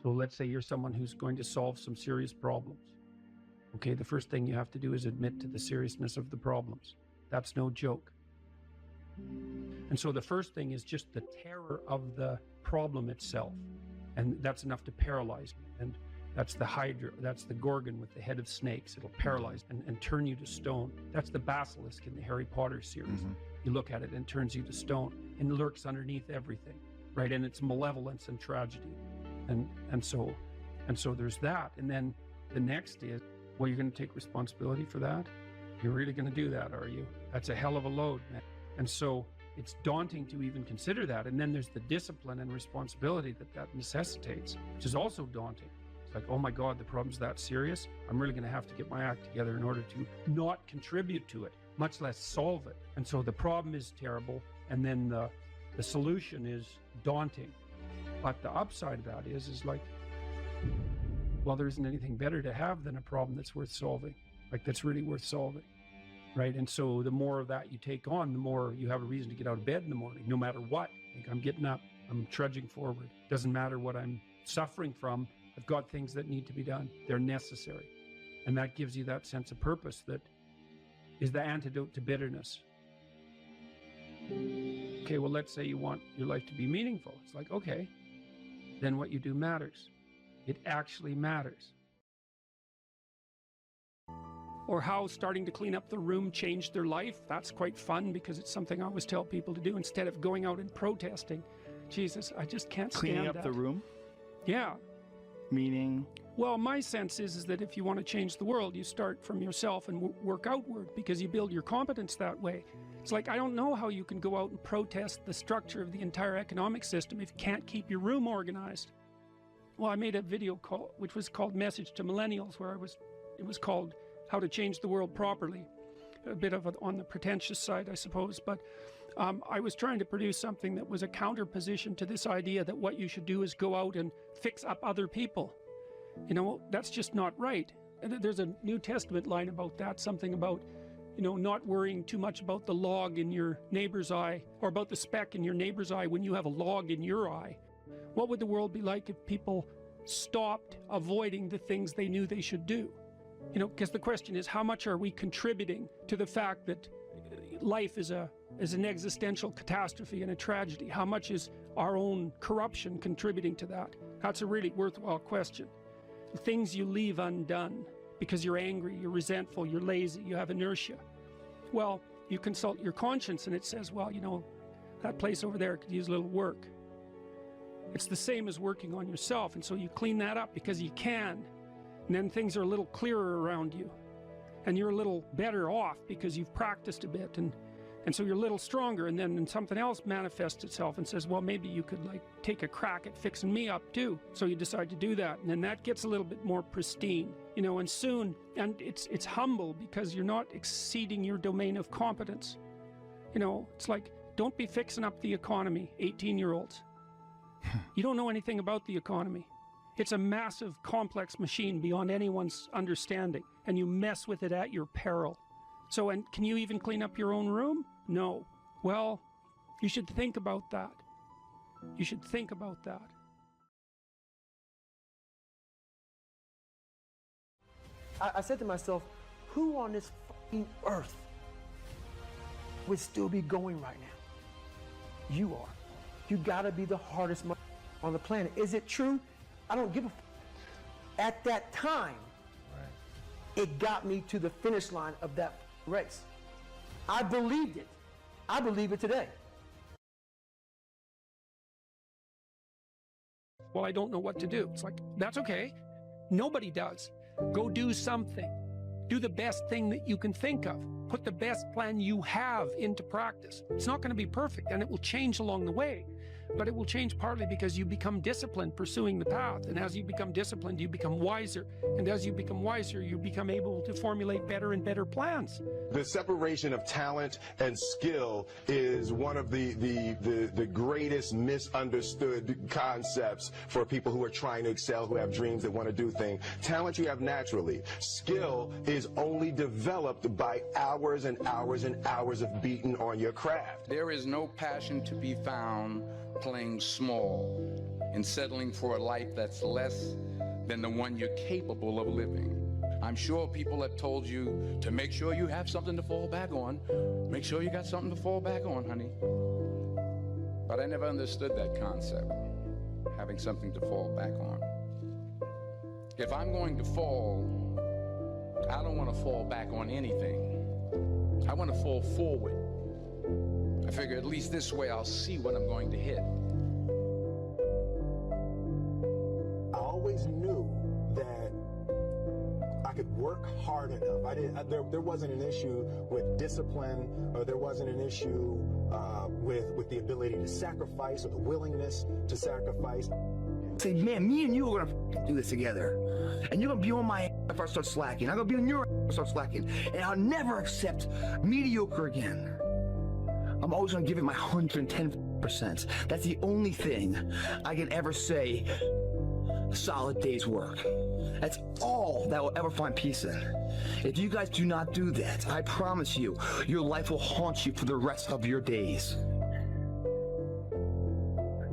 So let's say you're someone who's going to solve some serious problems. Okay, the first thing you have to do is admit to the seriousness of the problems. That's no joke. And so the first thing is just the terror of the problem itself. and that's enough to paralyze you. And that's the hydra, that's the gorgon with the head of snakes. It'll paralyze and turn you to stone. That's the basilisk in the Harry Potter series. You look at it and it turns you to stone and lurks underneath everything, right? And it's malevolence and tragedy. And so there's that. And then the next is, well, you're going to take responsibility for that? You're really going to do that, are you? That's a hell of a load, man. And so it's daunting to even consider that. And then there's the discipline and responsibility that necessitates, which is also daunting. It's like, oh my God, the problem's that serious. I'm really going to have to get my act together in order to not contribute to it, much less solve it. And so the problem is terrible, and then the solution is daunting. But the upside of that is like, well, there isn't anything better to have than a problem that's worth solving, like that's really worth solving, right? And so the more of that you take on, the more you have a reason to get out of bed in the morning, no matter what. Like, I'm getting up, I'm trudging forward. Doesn't matter what I'm suffering from. I've got things that need to be done. They're necessary. And that gives you that sense of purpose that is the antidote to bitterness. Okay, well, let's say you want your life to be meaningful. It's like, okay, then what you do matters. It actually matters. Or how starting to clean up the room changed their life. That's quite fun because it's something I always tell people to do instead of going out and protesting. Jesus, I just can't stand Cleaning up that. the room? Yeah. Meaning? Well, my sense is that if you want to change the world, you start from yourself and work outward, because you build your competence that way. It's like, I don't know how you can go out and protest the structure of the entire economic system if you can't keep your room organized. Well, I made a video call, which was called Message to Millennials, where it was called How to Change the World Properly. A bit of on the pretentious side, I suppose, but I was trying to produce something that was a counterposition to this idea that what you should do is go out and fix up other people. You know, that's just not right. There's a New Testament line about that, something about, you know, not worrying too much about the log in your neighbor's eye, or about the speck in your neighbor's eye when you have a log in your eye. What would the world be like if people stopped avoiding the things they knew they should do? You know, because the question is, how much are we contributing to the fact that life is an existential catastrophe and a tragedy? How much is our own corruption contributing to that? That's a really worthwhile question. The things you leave undone because you're angry, you're resentful, you're lazy, you have inertia. Well, you consult your conscience and it says, well, you know, that place over there could use a little work. It's the same as working on yourself, and so you clean that up because you can. And then things are a little clearer around you. And you're a little better off because you've practiced a bit, and so you're a little stronger, and then something else manifests itself and says, well, maybe you could like take a crack at fixing me up too. So you decide to do that, and then that gets a little bit more pristine, you know, and soon, and it's humble because you're not exceeding your domain of competence. You know, it's like, don't be fixing up the economy, 18-year-olds. You don't know anything about the economy. It's a massive, complex machine beyond anyone's understanding, and you mess with it at your peril. So, and can you even clean up your own room? No. Well, you should think about that. You should think about that. I said to myself, who on this fucking earth would still be going right now? You are. You gotta be the hardest on the planet. Is it true? I don't give a At that time, it got me to the finish line of that race. I believed it. I believe it today. Well, I don't know what to do. It's like, that's okay. Nobody does. Go do something. Do the best thing that you can think of. Put the best plan you have into practice. It's not going to be perfect, and it will change along the way. But it will change partly because you become disciplined pursuing the path. And as you become disciplined, you become wiser. And as you become wiser, you become able to formulate better and better plans. The separation of talent and skill is one of the greatest misunderstood concepts for people who are trying to excel, who have dreams, that want to do things. Talent you have naturally. Skill is only developed by hours and hours and hours of beating on your craft. There is no passion to be found playing small and settling for a life that's less than the one you're capable of living. I'm sure people have told you to make sure you have something to fall back on. Make sure you got something to fall back on, honey. But I never understood that concept. having something to fall back on. If I'm going to fall, I don't want to fall back on anything. I want to fall forward. I figure at least this way I'll see what I'm going to hit. I always knew that I could work hard enough. There wasn't an issue with discipline, or there wasn't an issue with the ability to sacrifice or the willingness to sacrifice. Say, man, me and you are gonna do this together. And you're gonna be on my ass if I start slacking. I'm gonna be on your ass if I start slacking. And I'll never accept mediocre again. I'm always gonna give it my 110%. That's the only thing I can ever say a solid day's work. That's all that will ever find peace in. If you guys do not do that, I promise you, your life will haunt you for the rest of your days.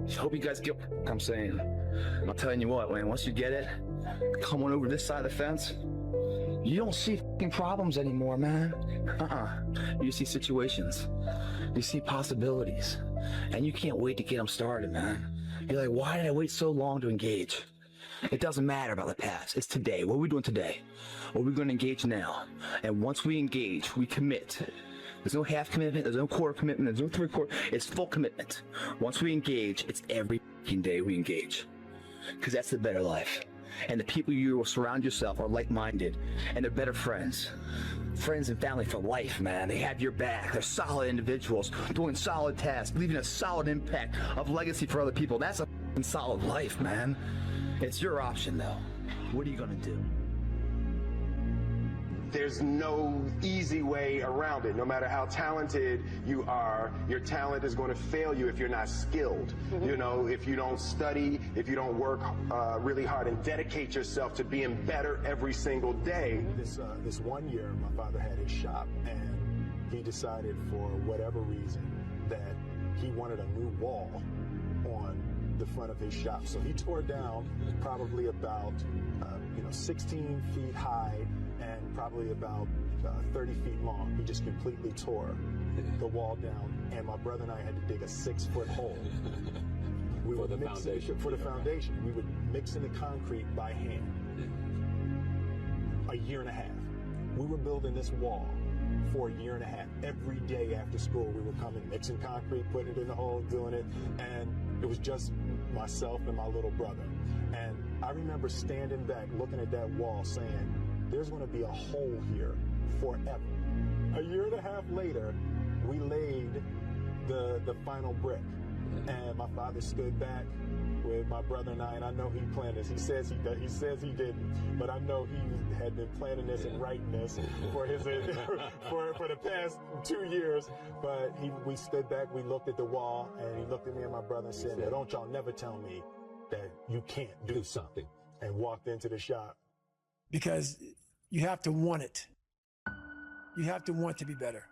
Just hope you guys get what I'm saying. I'm telling you what, man, once you get it, come on over this side of the fence, you don't see fucking problems anymore, man. You see situations. You see possibilities. And you can't wait to get them started, man. You're like, why did I wait so long to engage? It doesn't matter about the past. It's today. What are we doing today? What are we going to engage now? And once we engage, we commit. There's no half commitment. There's no quarter commitment. There's no three-quarter. It's full commitment. Once we engage, it's every fucking day we engage. Because that's the better life. And the people you will surround yourself are like-minded. And they're better friends. Friends and family for life, man. They have your back. They're solid individuals doing solid tasks, leaving a solid impact of legacy for other people. That's a solid life, man. It's your option, though. What are you gonna do? There's no easy way around it. No matter how talented you are, your talent is going to fail you if you're not skilled. You know, if you don't study, if you don't work really hard and dedicate yourself to being better every single day. This one year, my father had his shop, and he decided for whatever reason that he wanted a new wall on the front of his shop. So he tore down probably about 16 feet high and probably about 30 feet long. He just completely tore the wall down, and my brother and I had to dig a 6-foot hole. We would mix it for the foundation. We would mix in the concrete by hand. A year and a half. We were building this wall for a year and a half. Every day after school, we would come and mix in concrete, putting it in the hole, doing it, and it was just myself and my little brother. And I remember standing back, looking at that wall, saying, there's going to be a hole here forever. A year and a half later, we laid the final brick. And my father stood back with my brother and I know he planned this. He says he didn't, but I know he had been planning this and writing this for his for the past 2 years. But we stood back, we looked at the wall, and he looked at me and my brother and said, "Now, don't y'all never tell me that you can't do something," and walked into the shop. Because you have to want it. You have to want to be better.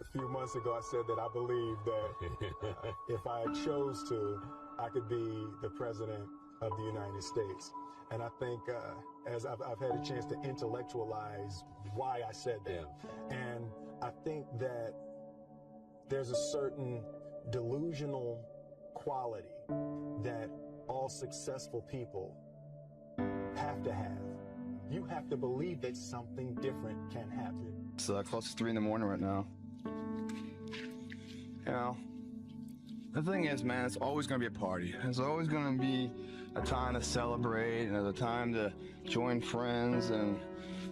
A few months ago, I said that I believe that if I chose to, I could be the president of the United States. And I think as I've had a chance to intellectualize why I said that. And I think that there's a certain delusional quality that all successful people have to have. You have to believe that something different can happen. It's close to 3 in the morning right now. You know, the thing is, man, it's always going to be a party. There's always going to be a time to celebrate, and there's a time to join friends,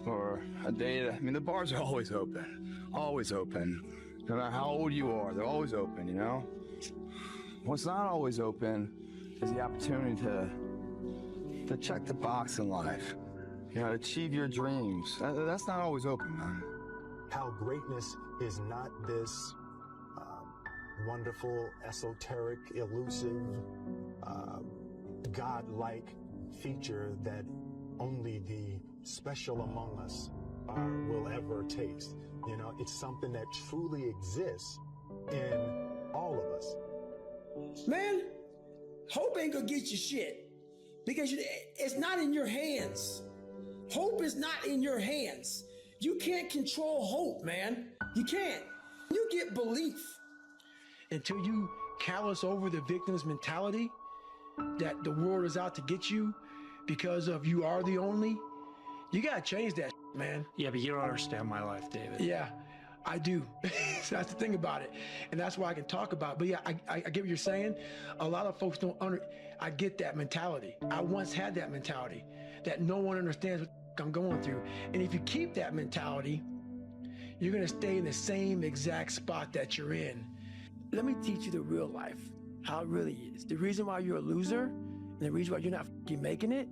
or a day to, the bars are always open. Always open. No matter how old you are, they're always open, you know? What's not always open is the opportunity to check the box in life. You know, achieve your dreams. That's not always open, man. How greatness is not this wonderful, esoteric, elusive, God-like feature that only the special among us will ever taste. You know, it's something that truly exists in all of us. Man, hope ain't gonna get you shit because it's not in your hands. Hope is not in your hands. You can't control hope, man. You can't. You get belief. Until you callous over the victim's mentality that the world is out to get you because of you are the only, you gotta change that, man. Yeah, but you don't understand my life, David. Yeah, I do. So that's the thing about it. And that's why I can talk about it. But yeah, I get what you're saying. A lot of folks I get that mentality. I once had that mentality that no one understands what I'm going through. And if you keep that mentality, you're gonna stay in the same exact spot that you're in. Let me teach you the real life, how it really is. The reason why you're a loser, and the reason why you're not making it,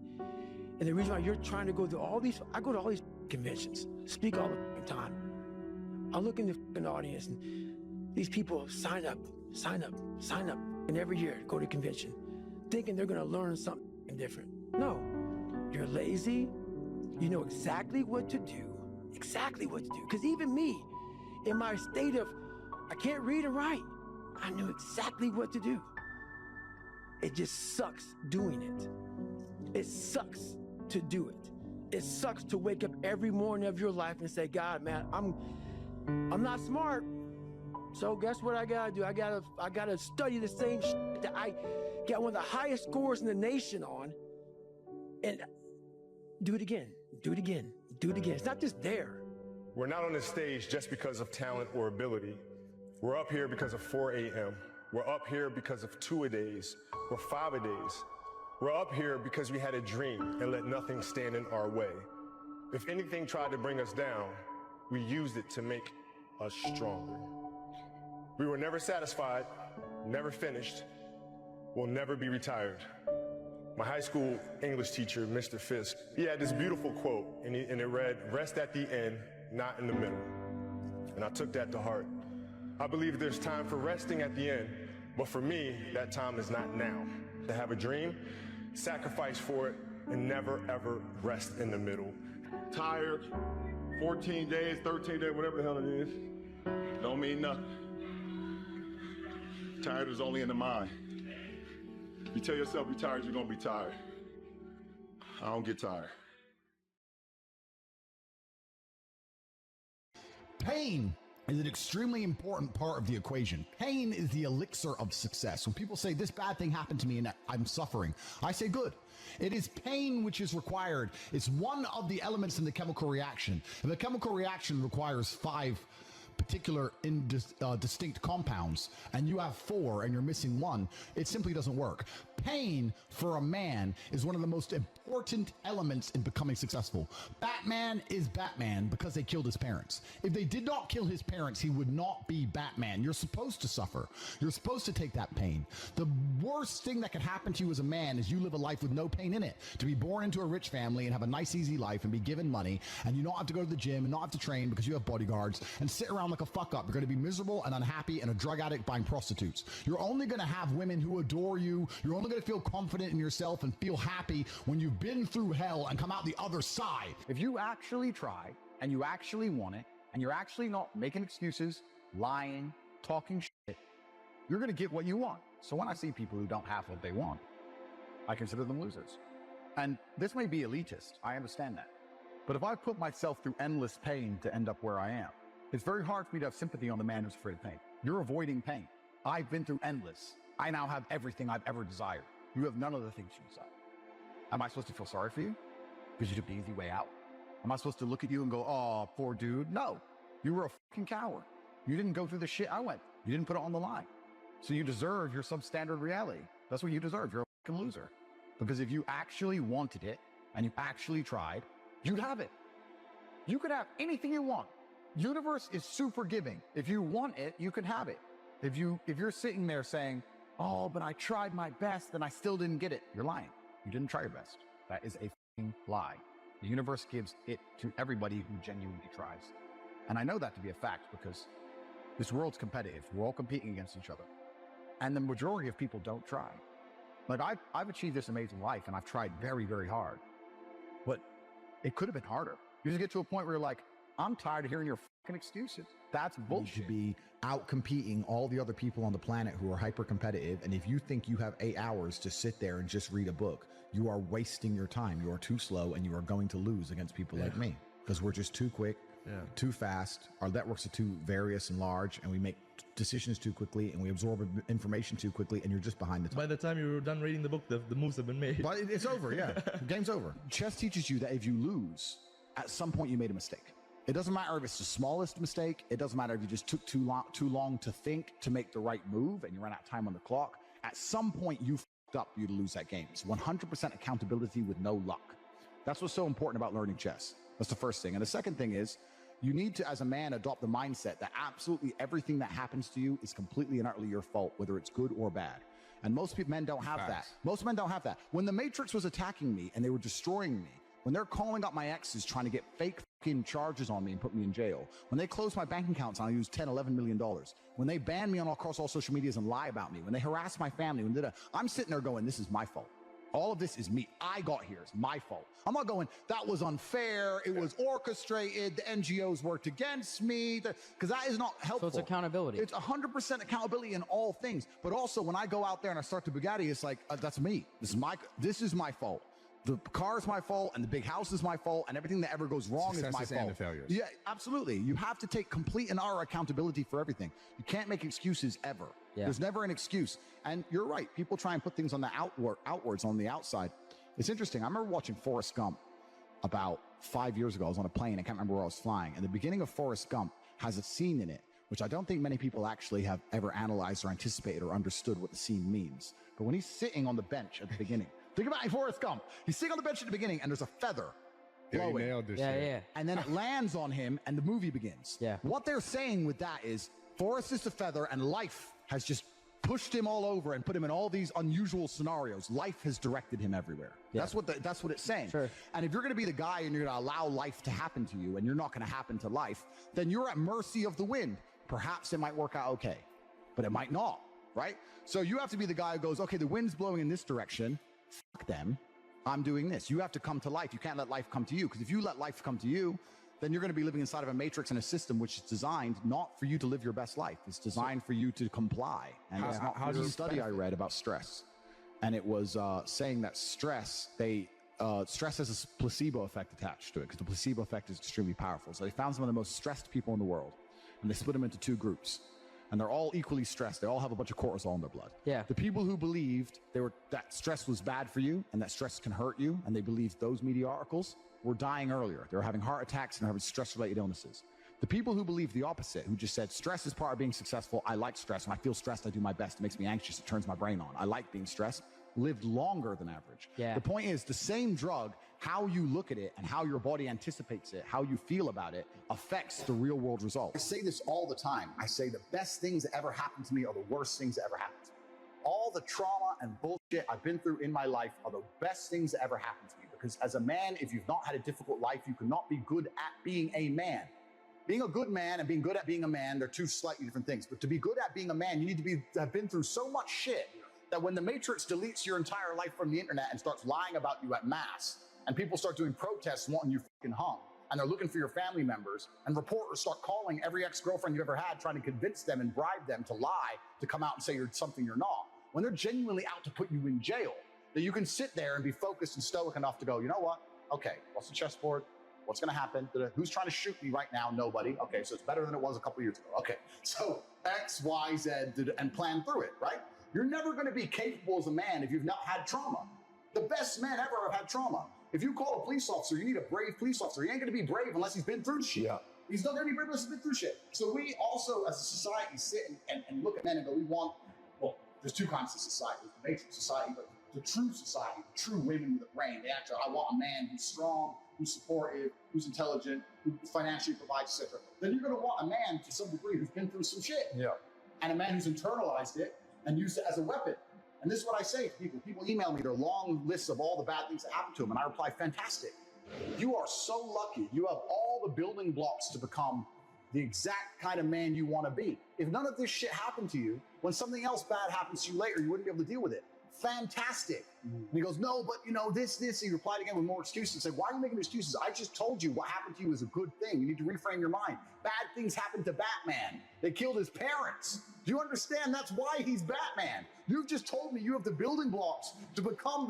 and the reason why you're trying to go to all these, I go to all these conventions, speak all the time. I look in the audience and these people sign up, and every year go to convention, thinking they're gonna learn something different. No, you're lazy, you know exactly what to do, because even me, in my state of, I can't read and write, I knew exactly what to do. It just sucks doing it. It sucks to do it. It sucks to wake up every morning of your life and say, God, man, I'm not smart. So guess what I gotta do? I gotta study the same shit that I got one of the highest scores in the nation on, and do it again, do it again, do it again. It's not just there. We're not on this stage just because of talent or ability. We're up here because of 4 a.m. We're up here because of 2-a-days or 5-a-days. We're up here because we had a dream and let nothing stand in our way. If anything tried to bring us down, we used it to make us stronger. We were never satisfied, never finished, will never be retired. My high school English teacher, Mr. Fisk, he had this beautiful quote, and it read, "Rest at the end, not in the middle." And I took that to heart. I believe there's time for resting at the end, but for me, that time is not now. To have a dream, sacrifice for it, and never ever rest in the middle. Tired, 14 days, 13 days, whatever the hell it is, don't mean nothing. Tired is only in the mind. If you tell yourself you're tired, you're gonna be tired. I don't get tired. Pain is an extremely important part of the equation. Pain is the elixir of success. When people say this bad thing happened to me and I'm suffering, I say good. It is pain which is required. It's one of the elements in the chemical reaction. And the chemical reaction requires 5 particular distinct compounds, and you have 4 and you're missing 1, it simply doesn't work. Pain for a man is one of the most important elements in becoming successful. Batman is Batman because they killed his parents. If they did not kill his parents, he would not be Batman. You're supposed to suffer. You're supposed to take that pain. The worst thing that can happen to you as a man is you live a life with no pain in it. To be born into a rich family and have a nice easy life and be given money, and you not have to go to the gym and not have to train because you have bodyguards and sit around like a fuck up. You're going to be miserable and unhappy and a drug addict buying prostitutes. You're only going to have women who adore you. You're only going to feel confident in yourself and feel happy when you've been through hell and come out the other side. If you actually try and you actually want it and you're actually not making excuses, lying, talking shit, you're going to get what you want. So when I see people who don't have what they want, I consider them losers. And this may be elitist. I understand that. But if I put myself through endless pain to end up where I am, it's very hard for me to have sympathy on the man who's afraid of pain. You're avoiding pain. I've been through endless. I now have everything I've ever desired. You have none of the things you desire. Am I supposed to feel sorry for you? Because you took the easy way out. Am I supposed to look at you and go, oh, poor dude? No. You were a fucking coward. You didn't go through the shit I went. You didn't put it on the line. So you deserve your substandard reality. That's what you deserve. You're a fucking loser. Because if you actually wanted it and you actually tried, you'd have it. You could have anything you want. Universe is super giving. If you want it, you can have it. If you're sitting there saying, oh, but I tried my best and I still didn't get it, you're lying. You didn't try your best. That is a fucking lie. The universe gives it to everybody who genuinely tries. And I know that to be a fact because this world's competitive. We're all competing against each other. And the majority of people don't try. Like I've achieved this amazing life and I've tried very, very hard. But it could have been harder. You just get to a point where you're like, I'm tired of hearing your fucking excuses. That's bullshit. You should be out competing all the other people on the planet who are hyper competitive. And if you think you have 8 hours to sit there and just read a book, you are wasting your time. You are too slow and you are going to lose against people like me because we're just too quick, too fast. Our networks are too various and large, and we make decisions too quickly, and we absorb information too quickly, and you're just behind the time. By the time you're done reading the book, the moves have been made. But it's over, yeah. The game's over. Chess teaches you that if you lose, at some point you made a mistake. It doesn't matter if it's the smallest mistake. It doesn't matter if you just took too long to think to make the right move and you ran out of time on the clock. At some point you fucked up, you to lose that game. It's 100% accountability with no luck. That's what's so important about learning chess. That's the first thing. And the second thing is, you need to, as a man, adopt the mindset that absolutely everything that happens to you is completely and utterly your fault, whether it's good or bad. And most men don't have that. Most men don't have that. When the Matrix was attacking me and they were destroying me, when they're calling up my exes trying to get fake fucking charges on me and put me in jail, when they close my bank accounts and I use $10, $11 million, when they ban me across all social medias and lie about me, when they harass my family, I'm sitting there going, this is my fault. All of this is me. I got here. It's my fault. I'm not going, that was unfair. It was orchestrated. The NGOs worked against me. Because that is not helpful. So it's accountability. It's 100% accountability in all things. But also, when I go out there and I start to Bugatti, it's like, that's me. This is my fault. The car is my fault, and the big house is my fault, and everything that ever goes wrong is my fault. And the failures. Yeah, absolutely. You have to take complete and utter accountability for everything. You can't make excuses ever. Yeah. There's never an excuse. And you're right. People try and put things on the outwards on the outside. It's interesting. I remember watching Forrest Gump about 5 years ago. I was on a plane. I can't remember where I was flying. And the beginning of Forrest Gump has a scene in it, which I don't think many people actually have ever analyzed or anticipated or understood what the scene means. But when he's sitting on the bench at the beginning, think about Forrest Gump. He's sitting on the bench at the beginning, and there's a feather blowing. He nailed this shit. Yeah. And then it lands on him, and the movie begins. Yeah. What they're saying with that is, Forrest is the feather, and life has just pushed him all over and put him in all these unusual scenarios. Life has directed him everywhere. Yeah. That's what it's saying. Sure. And if you're going to be the guy and you're going to allow life to happen to you, and you're not going to happen to life, then you're at mercy of the wind. Perhaps it might work out okay, but it might not, right? So you have to be the guy who goes, okay, the wind's blowing in this direction. Fuck them. I'm doing this. You have to come to life. You can't let life come to you, because if you let life come to you, then you're going to be living inside of a matrix and a system which is designed not for you to live your best life. It's designed for you to comply. And it's not. How do you study I read about stress, and it was saying that stress has a placebo effect attached to it, because the placebo effect is extremely powerful. So they found some of the most stressed people in the world, and they split them into two groups. And they're all equally stressed. They all have a bunch of cortisol in their blood. Yeah. The people who believed that stress was bad for you and that stress can hurt you, and they believed those media articles, were dying earlier. They were having heart attacks and having stress-related illnesses. The people who believed the opposite, who just said, stress is part of being successful. I like stress. When I feel stressed, I do my best. It makes me anxious. It turns my brain on. I like being stressed. Lived longer than average. Yeah. The point is, the same drug, how you look at it and how your body anticipates it, how you feel about it, affects the real world results. I say this all the time. I say the best things that ever happened to me are the worst things that ever happened to me. All the trauma and bullshit I've been through in my life are the best things that ever happened to me. Because as a man, if you've not had a difficult life, you cannot be good at being a man. Being a good man and being good at being a man, they're two slightly different things. But to be good at being a man, you need to have been through so much shit that when the Matrix deletes your entire life from the internet and starts lying about you at mass, and people start doing protests wanting you fucking hung, and they're looking for your family members, and reporters start calling every ex-girlfriend you've ever had, trying to convince them and bribe them to lie, to come out and say you're something you're not, when they're genuinely out to put you in jail, that you can sit there and be focused and stoic enough to go, you know what? Okay, what's the chessboard? What's going to happen? Who's trying to shoot me right now? Nobody. Okay, so it's better than it was a couple years ago. Okay, so X, Y, Z, and plan through it, right? You're never going to be capable as a man if you've not had trauma. The best men ever have had trauma. If you call a police officer, you need a brave police officer. He ain't going to be brave unless he's been through shit. Yeah. He's not going to be brave unless he's been through shit. So we also, as a society, sit and look at men and go, well, there's two kinds of society. There's the matrix society, but the true society, the true women with a brain, they actually, I want a man who's strong, who's supportive, who's intelligent, who financially provides, etc. Then you're going to want a man to some degree who's been through some shit. Yeah. And a man who's internalized it and used it as a weapon. And this is what I say to people. People email me their long lists of all the bad things that happened to them, and I reply, fantastic. You are so lucky. You have all the building blocks to become the exact kind of man you want to be. If none of this shit happened to you, when something else bad happens to you later, you wouldn't be able to deal with it. Fantastic. And he goes, no, but you know, this. He replied again with more excuses. Say, why are you making excuses? I just told you what happened to you is a good thing. You need to reframe your mind. Bad things happened to Batman. They killed his parents. Do you understand? That's why he's Batman. You've just told me you have the building blocks to become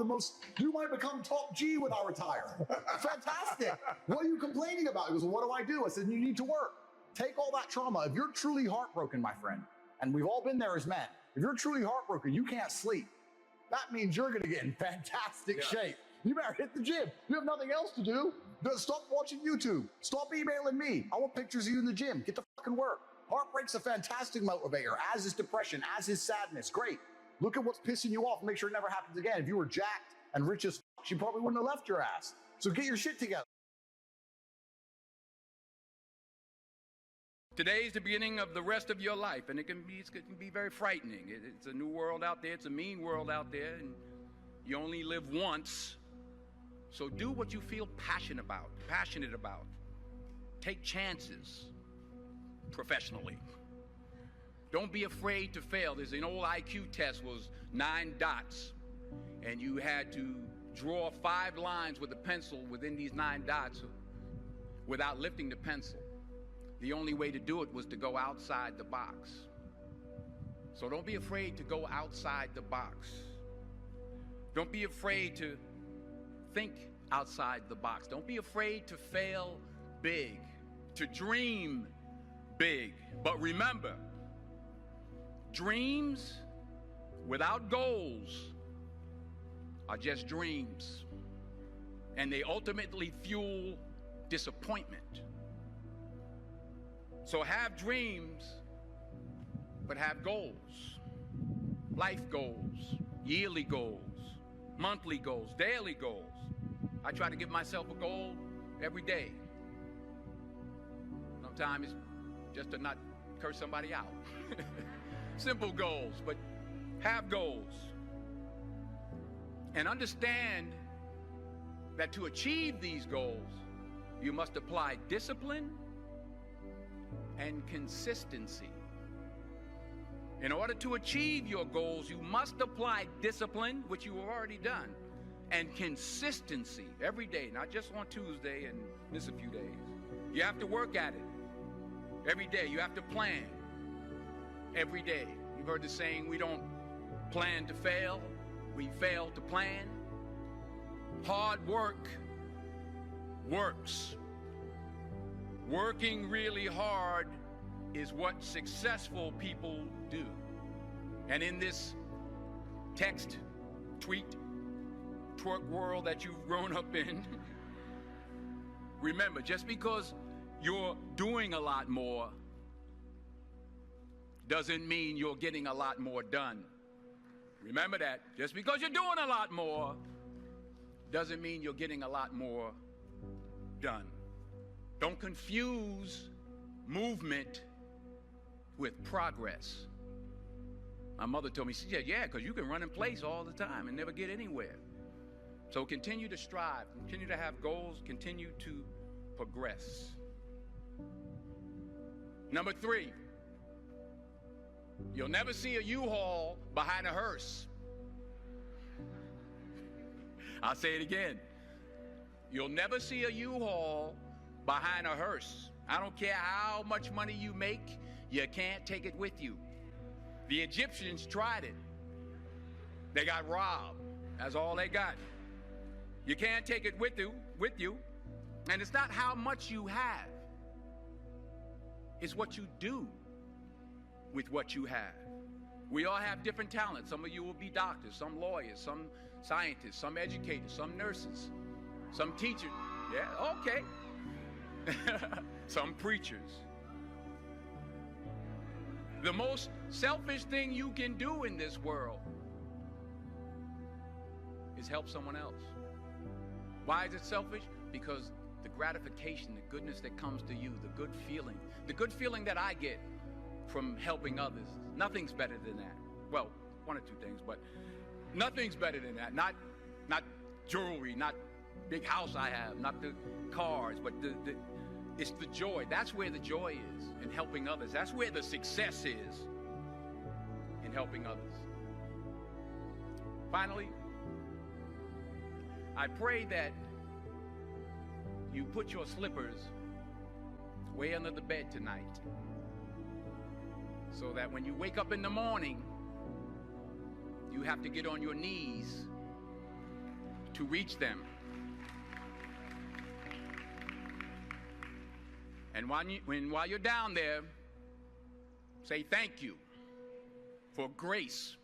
you might become top G when I retire. Fantastic. What are you complaining about? He goes, well, what do? I said, you need to work. Take all that trauma. If you're truly heartbroken, my friend, And we've all been there as men. If you're truly heartbroken, you can't sleep. That means you're going to get in fantastic shape. You better hit the gym. You have nothing else to do. Stop watching YouTube. Stop emailing me. I want pictures of you in the gym. Get to fucking work. Heartbreak's a fantastic motivator, as is depression, as is sadness. Great. Look at what's pissing you off and make sure it never happens again. If you were jacked and rich as fuck, she probably wouldn't have left your ass. So get your shit together. Today's the beginning of the rest of your life, and it can be very frightening. It's a new world out there. It's a mean world out there, and you only live once. So do what you feel passionate about. Take chances professionally. Don't be afraid to fail. There's an old IQ test, was 9 dots, and you had to draw 5 lines with a pencil within these 9 dots without lifting the pencil. The only way to do it was to go outside the box. So don't be afraid to go outside the box. Don't be afraid to think outside the box. Don't be afraid to fail big, to dream big. But remember, dreams without goals are just dreams, and they ultimately fuel disappointment. So have dreams, but have goals. Life goals, yearly goals, monthly goals, daily goals. I try to give myself a goal every day. Sometimes it's just to not curse somebody out. Simple goals, but have goals. And understand that to achieve these goals, you must apply discipline and consistency. In order to achieve your goals, you must apply discipline, which you have already done, and consistency every day, not just on Tuesday and miss a few days. You have to work at it every day. You have to plan every day. You've heard the saying, we don't plan to fail, we fail to plan. Hard work works. Working really hard is what successful people do. And in this text, tweet, twerk world that you've grown up in, remember, just because you're doing a lot more doesn't mean you're getting a lot more done. Remember that. Just because you're doing a lot more doesn't mean you're getting a lot more done. Don't confuse movement with progress. My mother told me, she said, yeah, because you can run in place all the time and never get anywhere. So continue to strive, continue to have goals, continue to progress. Number 3, you'll never see a U-Haul behind a hearse. I'll say it again. You'll never see a U-Haul behind a hearse. I don't care how much money you make, you can't take it with you. The Egyptians tried it. They got robbed. That's all they got. You can't take it with you. And it's not how much you have. It's what you do with what you have. We all have different talents. Some of you will be doctors, some lawyers, some scientists, some educators, some nurses, some teachers. Yeah, okay. Some preachers. The most selfish thing you can do in this world is help someone else. Why is it selfish? Because the gratification, the goodness that comes to you, the good feeling that I get from helping others, nothing's better than that. Well, 1 or 2 things, but nothing's better than that. Not jewelry, not big house I have, not the cars, but it's the joy. That's where the joy is, in helping others. That's where the success is, in helping others. Finally, I pray that you put your slippers way under the bed tonight, so that when you wake up in the morning, you have to get on your knees to reach them. And while you're down there, say thank you. for grace.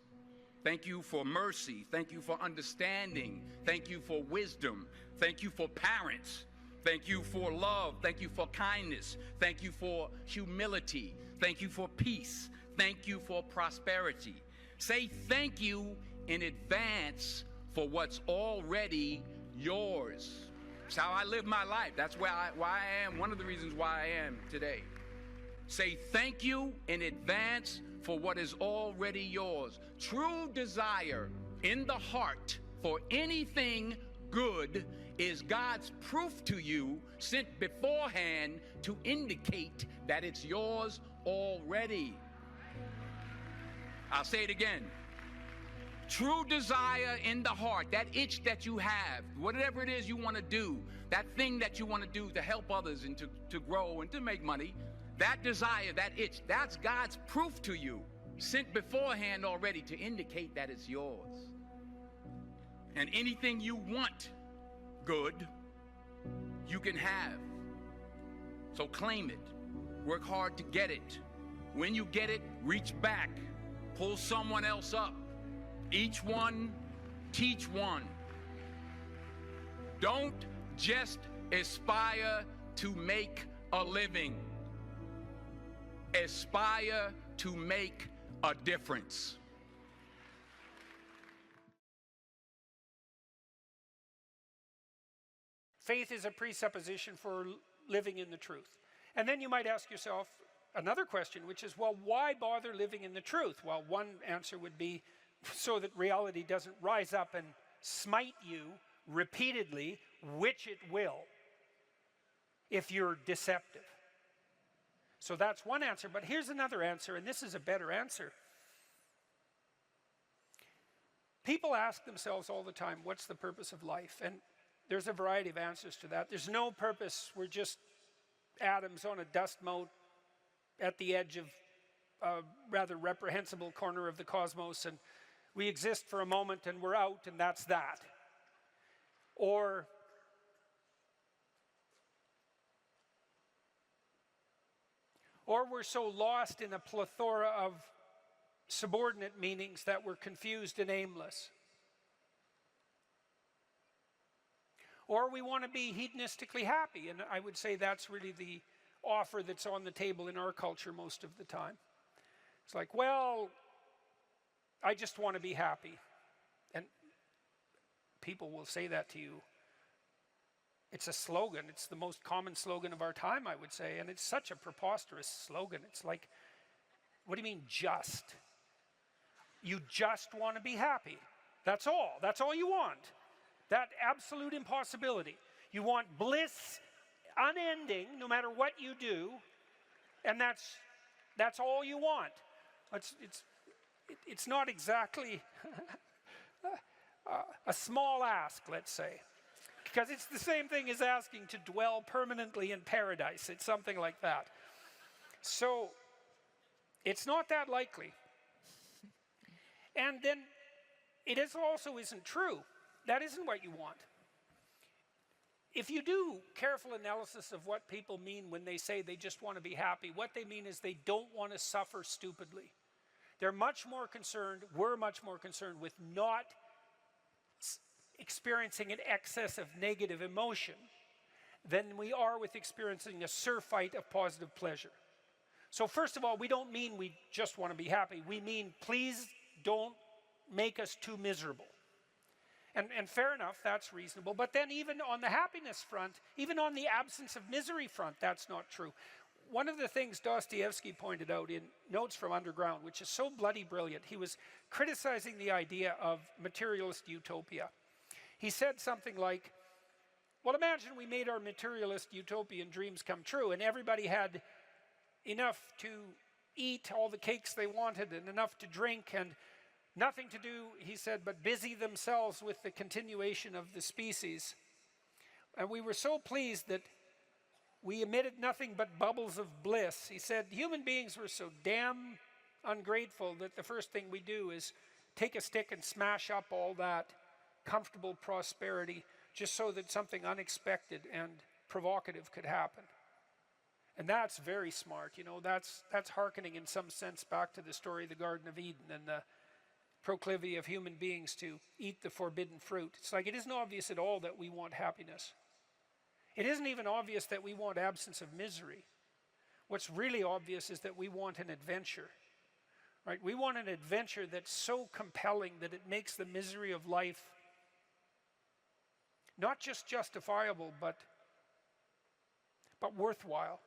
Thank you for mercy. Thank you for understanding. Thank you for wisdom. Thank you for parents. Thank you for love. Thank you for kindness. Thank you for humility. Thank you for peace. Thank you for prosperity. Say thank you in advance for what's already yours. It's how I live my life. That's why I am, one of the reasons why I am today. Say thank you in advance for what is already yours. True desire in the heart for anything good is God's proof to you, sent beforehand to indicate that it's yours already. I'll say it again. True desire in the heart, that itch that you have, whatever it is you want to do, that thing that you want to do to help others and to grow and to make money, that desire, that itch, that's God's proof to you, sent beforehand already to indicate that it's yours. And anything you want good, you can have. So claim it. Work hard to get it. When you get it, reach back. Pull someone else up. Each one, teach one. Don't just aspire to make a living. Aspire to make a difference. Faith is a presupposition for living in the truth. And then you might ask yourself another question, which is, well, why bother living in the truth? Well, one answer would be so that reality doesn't rise up and smite you repeatedly, which it will, if you're deceptive. So that's one answer, but here's another answer, and this is a better answer. People ask themselves all the time, what's the purpose of life? And there's a variety of answers to that. There's no purpose. We're just atoms on a dust mote at the edge of a rather reprehensible corner of the cosmos, and we exist for a moment and we're out, and that's that. Or we're so lost in a plethora of subordinate meanings that we're confused and aimless. Or we want to be hedonistically happy, and I would say that's really the offer that's on the table in our culture most of the time. It's like, well, I just want to be happy. And people will say that to you. It's a slogan. It's the most common slogan of our time, I would say, and it's such a preposterous slogan. It's like, what do you mean just? You just want to be happy. That's all. That's all you want. That absolute impossibility. You want bliss unending, no matter what you do, and that's all you want. It's not exactly a small ask, let's say, because it's the same thing as asking to dwell permanently in paradise. It's something like that. So it's not that likely. And then it also isn't true. That isn't what you want. If you do careful analysis of what people mean when they say they just want to be happy, what they mean is they don't want to suffer stupidly. They're much more concerned, we're much more concerned with not experiencing an excess of negative emotion than we are with experiencing a surfeit of positive pleasure. So first of all, we don't mean we just want to be happy. We mean, please don't make us too miserable. And fair enough, that's reasonable. But then even on the happiness front, even on the absence of misery front, that's not true. One of the things Dostoevsky pointed out in Notes from Underground, which is so bloody brilliant, he was criticizing the idea of materialist utopia. He said something like, well, imagine we made our materialist utopian dreams come true and everybody had enough to eat all the cakes they wanted and enough to drink and nothing to do, he said, but busy themselves with the continuation of the species. And we were so pleased that we emitted nothing but bubbles of bliss. He said, human beings were so damn ungrateful that the first thing we do is take a stick and smash up all that comfortable prosperity just so that something unexpected and provocative could happen. And that's very smart, you know, that's hearkening in some sense back to the story of the Garden of Eden and the proclivity of human beings to eat the forbidden fruit. It's like it isn't obvious at all that we want happiness. It isn't even obvious that we want absence of misery. What's really obvious is that we want an adventure, right? We want an adventure that's so compelling that it makes the misery of life not just justifiable, but worthwhile.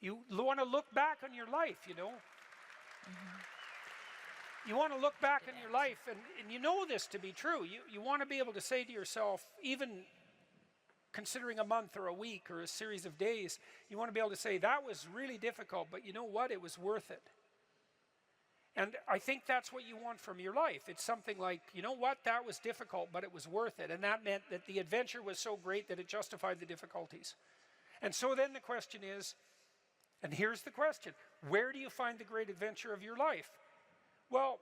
You want to look back on your life, you know. You want to look back on your life, and you know this to be true. You want to be able to say to yourself, even considering a month or a week or a series of days, you want to be able to say, that was really difficult, but you know what? It was worth it. And I think that's what you want from your life. It's something like, you know what? That was difficult, but it was worth it. And that meant that the adventure was so great that it justified the difficulties. And so then the question is, and here's the question, where do you find the great adventure of your life? Well,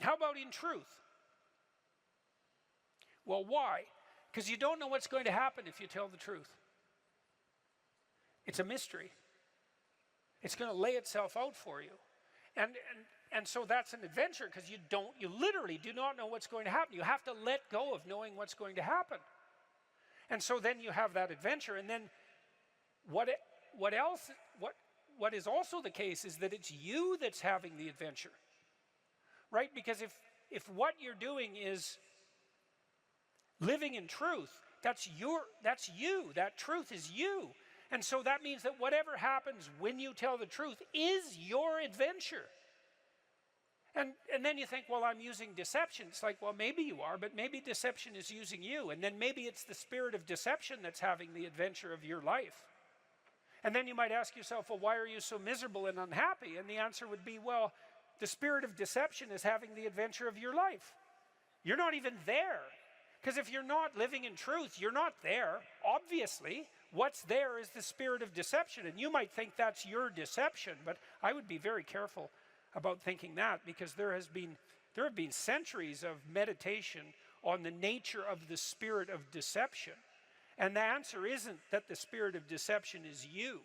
how about in truth? Well, why? Because you don't know what's going to happen if you tell the truth. It's a mystery. It's going to lay itself out for you. And so that's an adventure, because you literally do not know what's going to happen. You have to let go of knowing what's going to happen. And so then you have that adventure, and then what is also the case is that it's you that's having the adventure, right? Because if what you're doing is living in truth, that's you, that truth is you. And so that means that whatever happens when you tell the truth is your adventure. And then you think, well, I'm using deception. It's like, well, maybe you are, but maybe deception is using you. And then maybe it's the spirit of deception that's having the adventure of your life. And then you might ask yourself, well, why are you so miserable and unhappy? And the answer would be, well, the spirit of deception is having the adventure of your life. You're not even there. Because if you're not living in truth, you're not there, obviously. What's there is the spirit of deception. And you might think that's your deception, but I would be very careful about thinking that, because there have been centuries of meditation on the nature of the spirit of deception. And the answer isn't that the spirit of deception is you.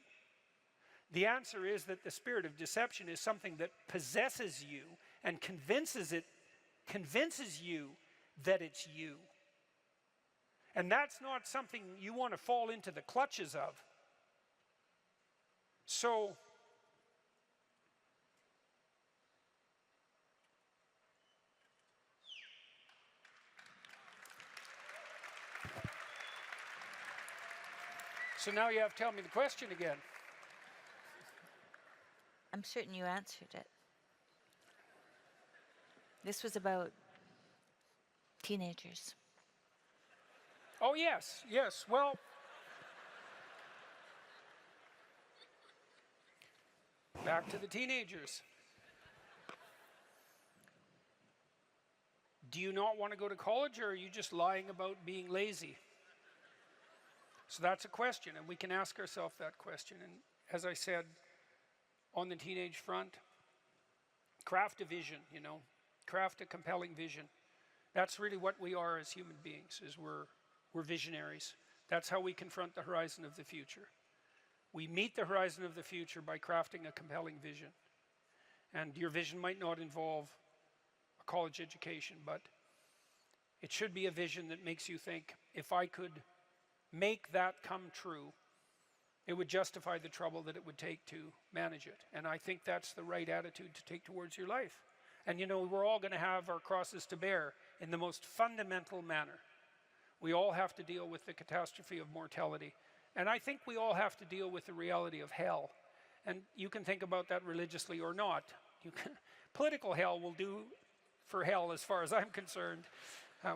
The answer is that the spirit of deception is something that possesses you and convinces you that it's you. And that's not something you want to fall into the clutches of. So now you have to tell me the question again. I'm certain you answered it. This was about teenagers. Oh, yes. Well, back to the teenagers. Do you not want to go to college, or are you just lying about being lazy? So that's a question, and we can ask ourselves that question. And as I said, on the teenage front, craft a vision, you know, craft a compelling vision. That's really what we are as human beings, is we're visionaries. That's how we confront the horizon of the future. We meet the horizon of the future by crafting a compelling vision. And your vision might not involve a college education, but it should be a vision that makes you think, if I could make that come true, it would justify the trouble that it would take to manage it. And I think that's the right attitude to take towards your life. And you know, we're all going to have our crosses to bear in the most fundamental manner. We all have to deal with the catastrophe of mortality. And I think we all have to deal with the reality of hell. And you can think about that religiously or not. Political hell will do for hell as far as I'm concerned.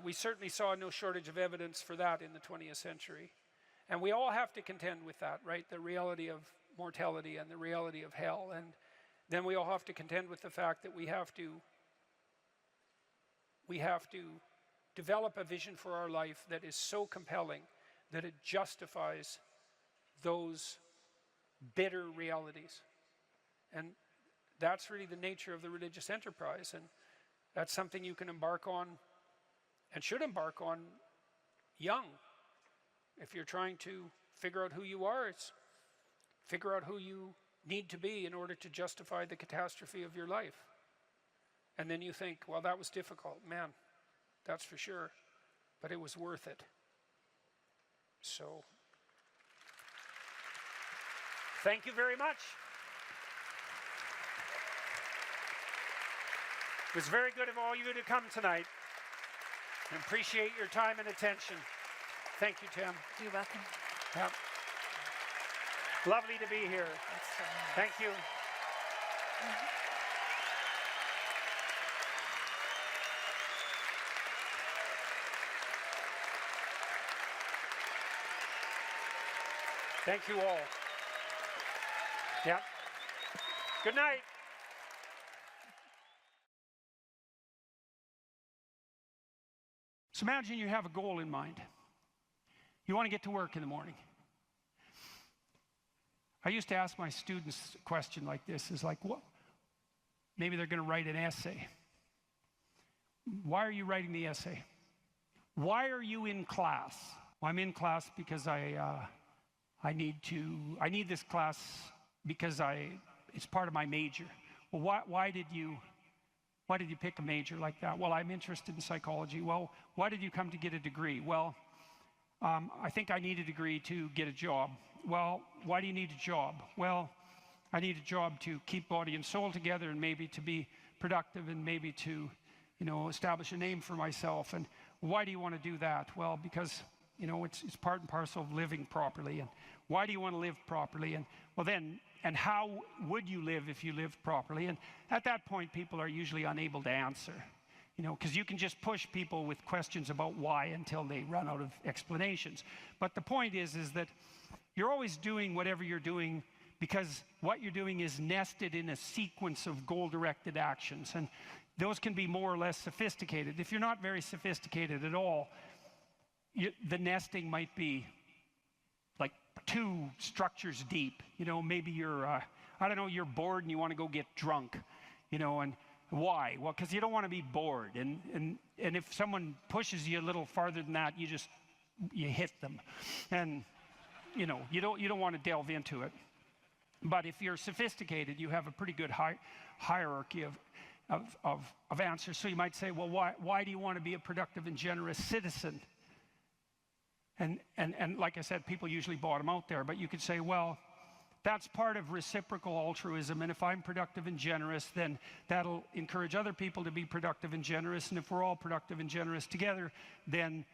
We certainly saw no shortage of evidence for that in the 20th century. And we all have to contend with that, right? The reality of mortality and the reality of hell. And then we all have to contend with the fact that we have to develop a vision for our life that is so compelling that it justifies those bitter realities. And that's really the nature of the religious enterprise. And that's something you can embark on and should embark on young. If you're trying to figure out who you are, Figure out who you need to be in order to justify the catastrophe of your life. And then you think, well, that was difficult. Man, that's for sure. But it was worth it. So, thank you very much. It was very good of all you to come tonight. I appreciate your time and attention. Thank you, Tim. You're welcome. Yep. Lovely to be here. That's so nice. Thank you. Thank you all. Yep. Good night. So imagine you have a goal in mind. You want to get to work in the morning. I used to ask my students a question like this, is like, what? Maybe they're going to write an essay. Why are you writing the essay? Why are you in class? Well, I'm in class because I need this class because it's part of my major. Well, why did you pick a major like that? Well, I'm interested in psychology. Well, why did you come to get a degree? Well, I think I need a degree to get a job. Well, why do you need a job? Well, I need a job to keep body and soul together, and maybe to be productive, and maybe to, establish a name for myself. And why do you want to do that? Well, because, it's part and parcel of living properly. And why do you want to live properly? And well, then, and how would you live if you lived properly? And at that point, people are usually unable to answer. Because you can just push people with questions about why until they run out of explanations. But the point is that you're always doing whatever you're doing because what you're doing is nested in a sequence of goal-directed actions. And those can be more or less sophisticated. If you're not very sophisticated at all, the nesting might be like 2 structures deep. Maybe you're, you're bored and you want to go get drunk, and why? Well, because you don't want to be bored. And if someone pushes you a little farther than that, you hit them. And, you don't want to delve into it. But if you're sophisticated, you have a pretty good hierarchy of answers. So you might say, well, why do you want to be a productive and generous citizen? And like I said, people usually bottom out there. But you could say, well, that's part of reciprocal altruism. And if I'm productive and generous, then that'll encourage other people to be productive and generous. And if we're all productive and generous together, then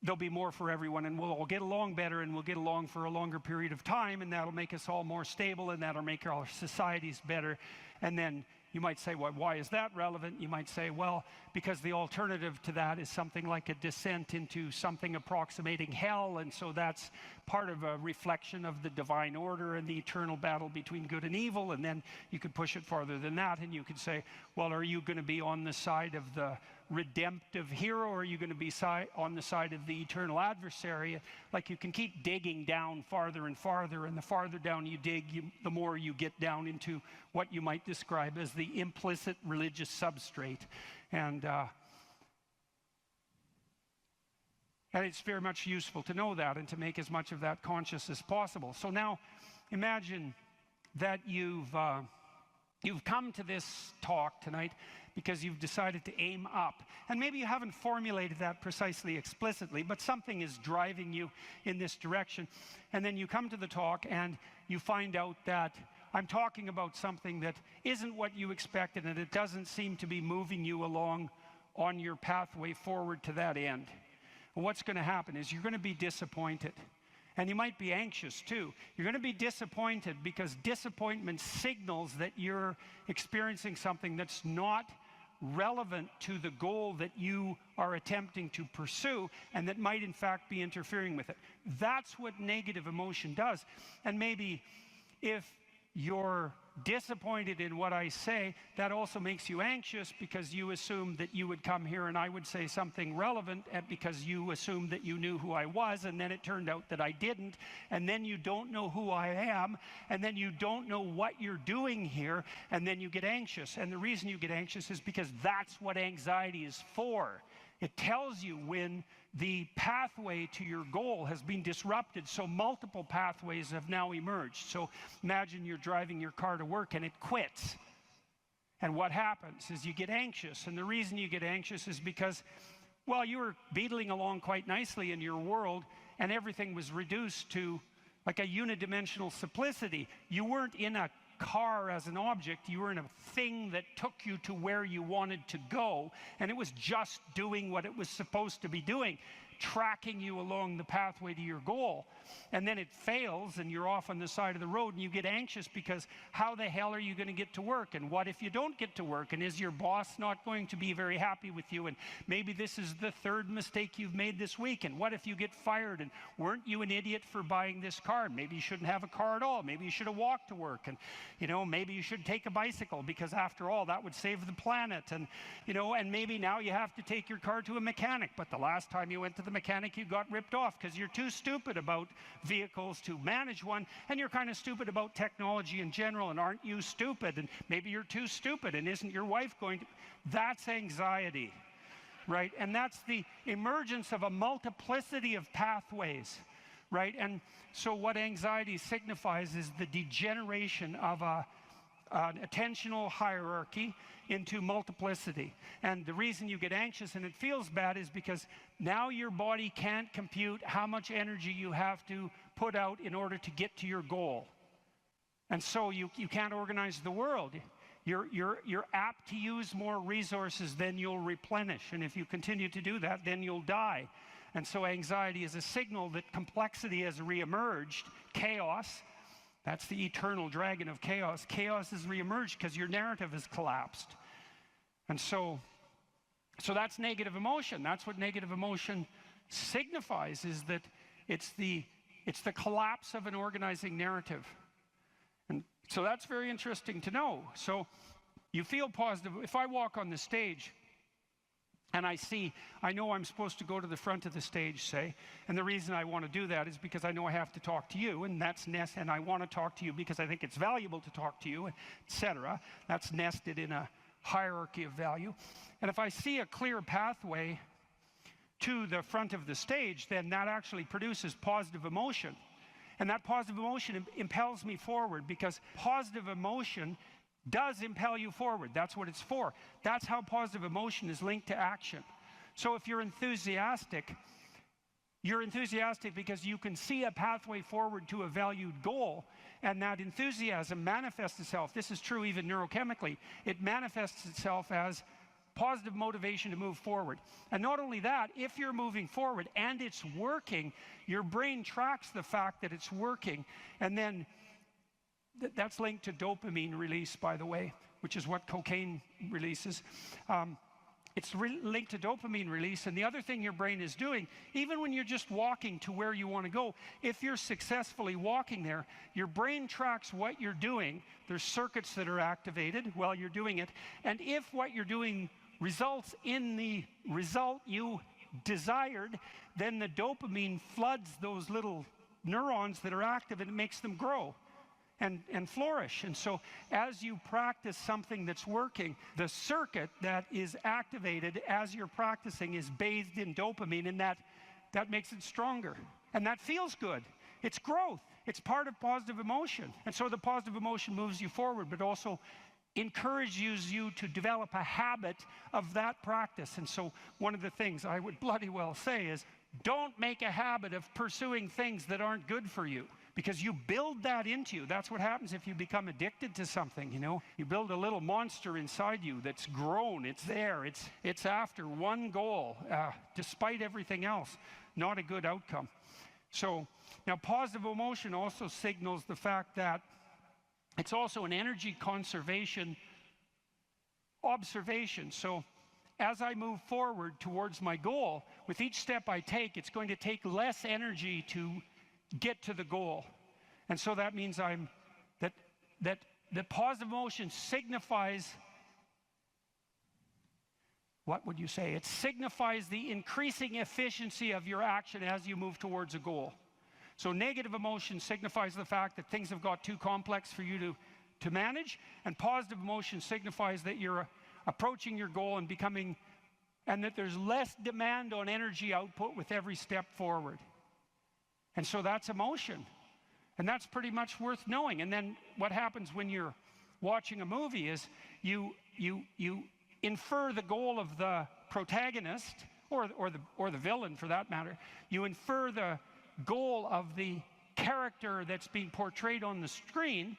there'll be more for everyone, and we'll all get along better, and we'll get along for a longer period of time, and that'll make us all more stable, and that'll make our societies better. And then you might say, well, why is that relevant? You might say, well, because the alternative to that is something like a descent into something approximating hell, and so that's part of a reflection of the divine order and the eternal battle between good and evil. And then you could push it farther than that, and you could say, well, are you going to be on the side of the redemptive hero, or are you going to be on the side of the eternal adversary? Like, you can keep digging down farther and farther, and the farther down you dig, the more you get down into what you might describe as the implicit religious substrate. And it's very much useful to know that and to make as much of that conscious as possible. So now imagine that you've come to this talk tonight because you've decided to aim up. And maybe you haven't formulated that precisely explicitly, but something is driving you in this direction. And then you come to the talk and you find out that I'm talking about something that isn't what you expected, and it doesn't seem to be moving you along on your pathway forward to that end. And what's going to happen is you're going to be disappointed. And you might be anxious too. You're going to be disappointed because disappointment signals that you're experiencing something that's not relevant to the goal that you are attempting to pursue, and that might in fact be interfering with it. That's what negative emotion does. And maybe if you're disappointed in what I say, that also makes you anxious because you assumed that you would come here and I would say something relevant, and because you assumed that you knew who I was, and then it turned out that I didn't, and then you don't know who I am, and then you don't know what you're doing here, and then you get anxious. And the reason you get anxious is because that's what anxiety is for. It tells you when the pathway to your goal has been disrupted, so multiple pathways have now emerged. So imagine you're driving your car to work and it quits. And what happens is you get anxious, and the reason you get anxious is because, well, you were beetling along quite nicely in your world, and everything was reduced to like a unidimensional simplicity. You weren't in a car as an object, you were in a thing that took you to where you wanted to go, and it was just doing what it was supposed to be doing, tracking you along the pathway to your goal. And then it fails and you're off on the side of the road and you get anxious because how the hell are you going to get to work? And what if you don't get to work? And is your boss not going to be very happy with you? And maybe this is the third mistake you've made this week. And what if you get fired? And weren't you an idiot for buying this car? Maybe you shouldn't have a car at all. Maybe you should have walked to work. And, you know, maybe you should take a bicycle because after all, that would save the planet. And, you know, and maybe now you have to take your car to a mechanic. But the last time you went to the mechanic, you got ripped off because you're too stupid about vehicles to manage one, and you're kind of stupid about technology in general. And aren't you stupid? And maybe you're too stupid, and isn't your wife going to? That's anxiety, right? And that's the emergence of a multiplicity of pathways, right? And so what anxiety signifies is the degeneration of an attentional hierarchy into multiplicity. And the reason you get anxious and it feels bad is because now your body can't compute how much energy you have to put out in order to get to your goal. And so you can't organize the world. You're apt to use more resources than you'll replenish. And if you continue to do that, then you'll die. And so anxiety is a signal that complexity has reemerged, chaos. That's the eternal dragon of chaos. Chaos has reemerged because your narrative has collapsed. And so that's negative emotion. That's what negative emotion signifies, is that it's the collapse of an organizing narrative. And so that's very interesting to know. So you feel positive. If I walk on the stage and I know I'm supposed to go to the front of the stage, say, and the reason I want to do that is because I know I have to talk to you, and that's and I want to talk to you because I think it's valuable to talk to you, etc. That's nested in a hierarchy of value. And if I see a clear pathway to the front of the stage, then that actually produces positive emotion. And that positive emotion impels me forward, because positive emotion does impel you forward. That's what it's for. That's how positive emotion is linked to action. So if you're enthusiastic because you can see a pathway forward to a valued goal, and that enthusiasm manifests itself. This is true even neurochemically. It manifests itself as positive motivation to move forward. And not only that, if you're moving forward and it's working, your brain tracks the fact that it's working, and then that's linked to dopamine release, by the way, which is what cocaine releases. It's linked to dopamine release. And the other thing your brain is doing, even when you're just walking to where you want to go, if you're successfully walking there, your brain tracks what you're doing. There's circuits that are activated while you're doing it. And if what you're doing results in the result you desired, then the dopamine floods those little neurons that are active, and it makes them grow and flourish. And so as you practice something that's working, the circuit that is activated as you're practicing is bathed in dopamine, and that makes it stronger. And that feels good. It's growth. It's part of positive emotion. And so the positive emotion moves you forward, but also encourages you to develop a habit of that practice. And so one of the things I would bloody well say is, don't make a habit of pursuing things that aren't good for you, because you build that into you. That's what happens if you become addicted to something, you know. You build a little monster inside you that's grown, it's there, it's after one goal, despite everything else. Not a good outcome. So now positive emotion also signals the fact that it's also an energy conservation observation. So as I move forward towards my goal, with each step I take, it's going to take less energy to get to the goal. And so that means that the positive emotion signifies, what would you say? It signifies the increasing efficiency of your action as you move towards a goal. So negative emotion signifies the fact that things have got too complex for you to manage, and positive emotion signifies that you're approaching your goal and becoming and that there's less demand on energy output with every step forward. And so that's emotion. And that's pretty much worth knowing. And then what happens when you're watching a movie is you infer the goal of the protagonist, or the villain for that matter. You infer the goal of the character that's being portrayed on the screen.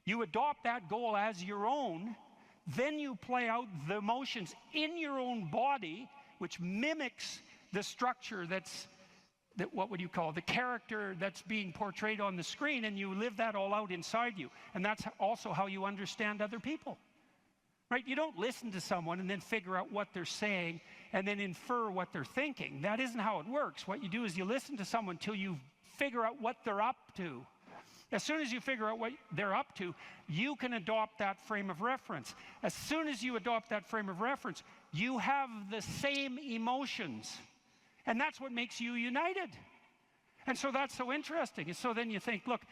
You adopt that goal as your own. Then you play out the emotions in your own body, which mimics the structure what would you call the character that's being portrayed on the screen, and you live that all out inside you. And that's also how you understand other people, right? You don't listen to someone and then figure out what they're saying and then infer what they're thinking. That isn't how it works. What you do is you listen to someone till you figure out what they're up to. As soon as you figure out what they're up to, you can adopt that frame of reference. As soon as you adopt that frame of reference, you have the same emotions. And that's what makes you united. And so that's so interesting. And so then you think, look,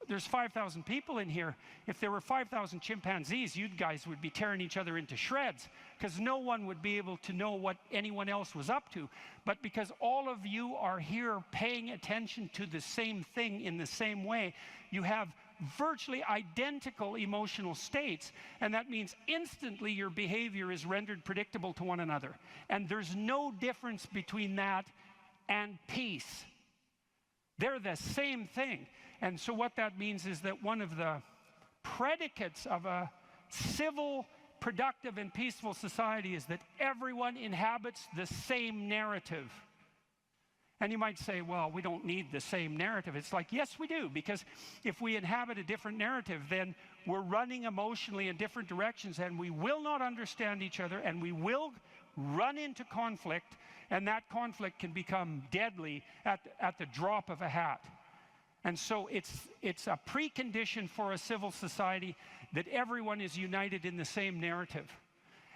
there's 5,000 people in here. If there were 5,000 chimpanzees, you guys would be tearing each other into shreds, because no one would be able to know what anyone else was up to. But because all of you are here paying attention to the same thing in the same way, you have virtually identical emotional states, and that means instantly your behavior is rendered predictable to one another. And there's no difference between that and peace. They're the same thing. And so what that means is that one of the predicates of a civil, productive, and peaceful society is that everyone inhabits the same narrative. And you might say, well, we don't need the same narrative. It's like, yes, we do, because if we inhabit a different narrative, then we're running emotionally in different directions, and we will not understand each other, and we will run into conflict, and that conflict can become deadly at the drop of a hat. And so it's a precondition for a civil society that everyone is united in the same narrative.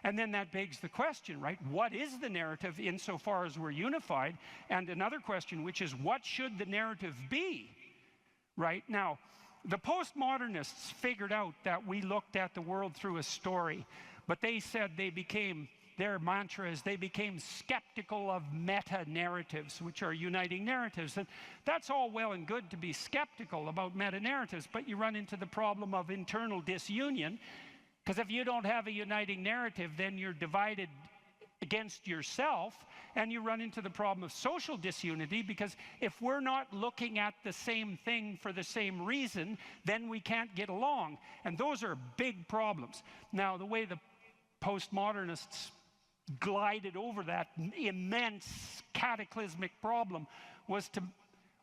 And then that begs the question, right? What is the narrative insofar as we're unified? And another question, which is, what should the narrative be? Right? Now, the postmodernists figured out that we looked at the world through a story, but they said their mantra is they became skeptical of meta-narratives, which are uniting narratives. And that's all well and good to be skeptical about meta-narratives, but you run into the problem of internal disunion. Because if you don't have a uniting narrative, then you're divided against yourself, and you run into the problem of social disunity, because if we're not looking at the same thing for the same reason, then we can't get along. And those are big problems. Now, the way the postmodernists glided over that immense cataclysmic problem was to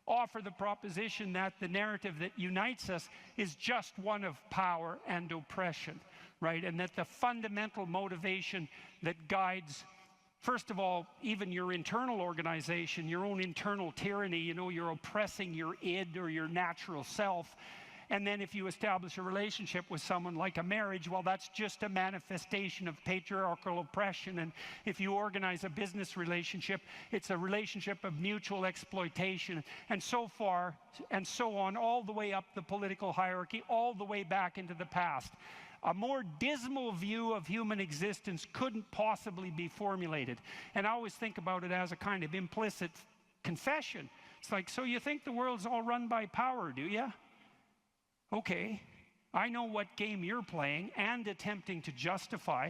offer the proposition that the narrative that unites us is just one of power and oppression, right? And that the fundamental motivation that guides, first of all, even your internal organization, your own internal tyranny, you're oppressing your id or your natural self. And then if you establish a relationship with someone like a marriage, well, that's just a manifestation of patriarchal oppression. And if you organize a business relationship, it's a relationship of mutual exploitation. And so far, and so on, all the way up the political hierarchy, all the way back into the past. A more dismal view of human existence couldn't possibly be formulated. And I always think about it as a kind of implicit confession. It's like, so you think the world's all run by power, do you? Okay, I know what game you're playing and attempting to justify,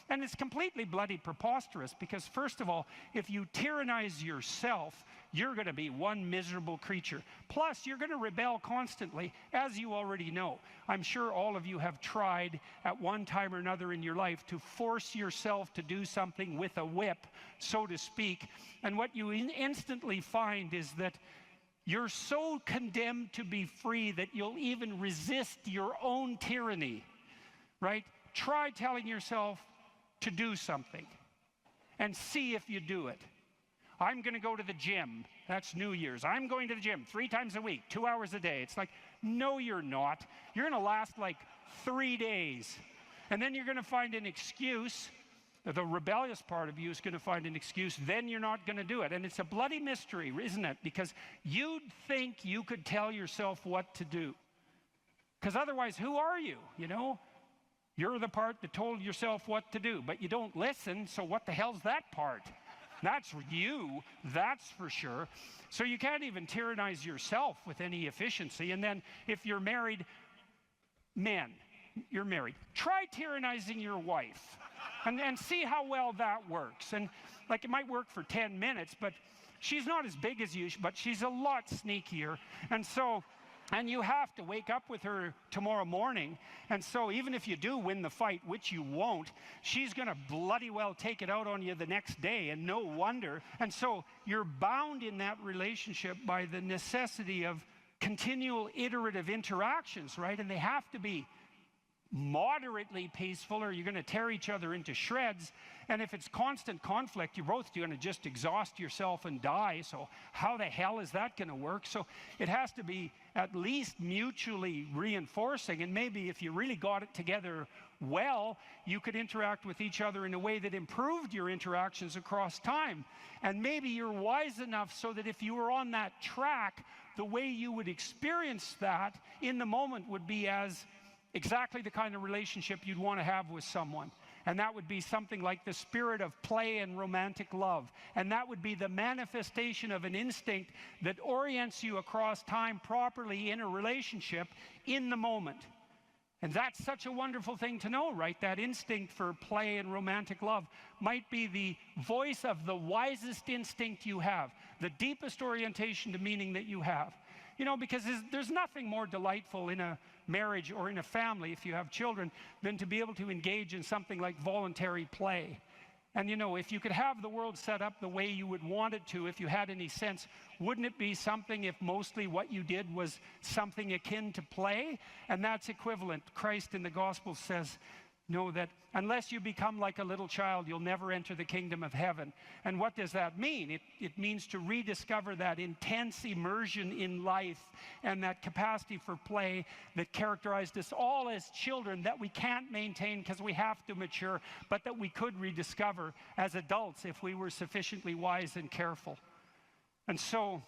and it's completely bloody preposterous, because first of all, if you tyrannize yourself, you're going to be one miserable creature. Plus, you're going to rebel constantly, as you already know. I'm sure all of you have tried at one time or another in your life to force yourself to do something with a whip, so to speak, and what you instantly find is that you're so condemned to be free that you'll even resist your own tyranny, right? Try telling yourself to do something and see if you do it. I'm going to go to the gym. That's New Year's. I'm going to the gym 3 times a week, 2 hours a day. It's like, no, you're not. You're going to last like 3 days. And then you're going to find an excuse. The rebellious part of you is going to find an excuse, then you're not going to do it. And it's a bloody mystery, isn't it? Because you'd think you could tell yourself what to do. Because otherwise, who are you, You're the part that told yourself what to do, but you don't listen, so what the hell's that part? That's you, that's for sure. So you can't even tyrannize yourself with any efficiency. And then if you're married, men, you're married, try tyrannizing your wife and see how well that works. And like it might work for 10 minutes, but she's not as big as you, but she's a lot sneakier. And you have to wake up with her tomorrow morning. And so even if you do win the fight, which you won't, she's going to bloody well take it out on you the next day, and no wonder. And so you're bound in that relationship by the necessity of continual iterative interactions, right? And they have to be moderately peaceful, or you're going to tear each other into shreds. And if it's constant conflict, you're both going to just exhaust yourself and die. So how the hell is that going to work? So it has to be at least mutually reinforcing. And maybe if you really got it together well, you could interact with each other in a way that improved your interactions across time. And maybe you're wise enough so that if you were on that track, the way you would experience that in the moment would be as exactly the kind of relationship you'd want to have with someone. And that would be something like the spirit of play and romantic love. And that would be the manifestation of an instinct that orients you across time properly in a relationship in the moment. And that's such a wonderful thing to know, right? That instinct for play and romantic love might be the voice of the wisest instinct you have, the deepest orientation to meaning that you have. You know, because there's nothing more delightful in a marriage or in a family, if you have children, than to be able to engage in something like voluntary play. And you know, if you could have the world set up the way you would want it to, if you had any sense, wouldn't it be something if mostly what you did was something akin to play? And that's equivalent. Christ in the gospel says, know that unless you become like a little child, you'll never enter the kingdom of heaven. And what does that mean? It means to rediscover that intense immersion in life and that capacity for play that characterized us all as children that we can't maintain because we have to mature, but that we could rediscover as adults if we were sufficiently wise and careful. And so,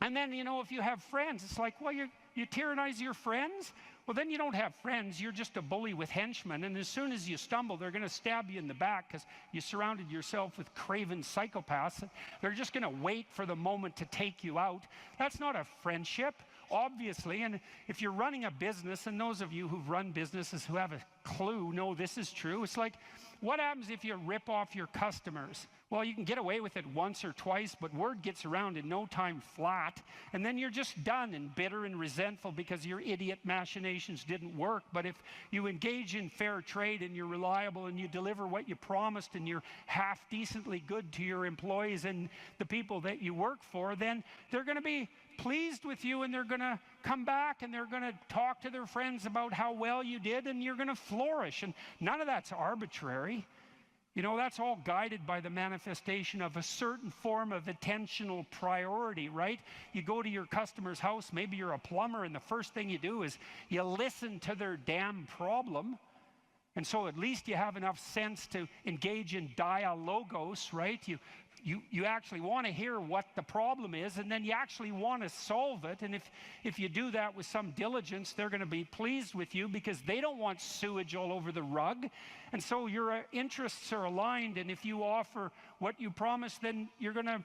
and then, you know, if you have friends, it's like, well, you tyrannize your friends? Well, then you don't have friends. You're just a bully with henchmen. And as soon as you stumble, they're going to stab you in the back because you surrounded yourself with craven psychopaths. And they're just going to wait for the moment to take you out. That's not a friendship, obviously. And if you're running a business, and those of you who've run businesses who have a clue know this is true, it's like, what happens if you rip off your customers? Well, you can get away with it once or twice, but word gets around in no time flat, and then you're just done and bitter and resentful because your idiot machinations didn't work. But if you engage in fair trade and you're reliable and you deliver what you promised and you're half decently good to your employees and the people that you work for, then they're going to be pleased with you, and they're going to come back and they're going to talk to their friends about how well you did, and you're going to flourish. And none of that's arbitrary. You know, that's all guided by the manifestation of a certain form of attentional priority, right? You go to your customer's house, maybe you're a plumber, and the first thing you do is you listen to their damn problem. And so at least you have enough sense to engage in dialogos, right? You actually want to hear what the problem is, and then you actually want to solve it. And if you do that with some diligence, they're going to be pleased with you because they don't want sewage all over the rug. And so your interests are aligned, and if you offer what you promise, then you're going to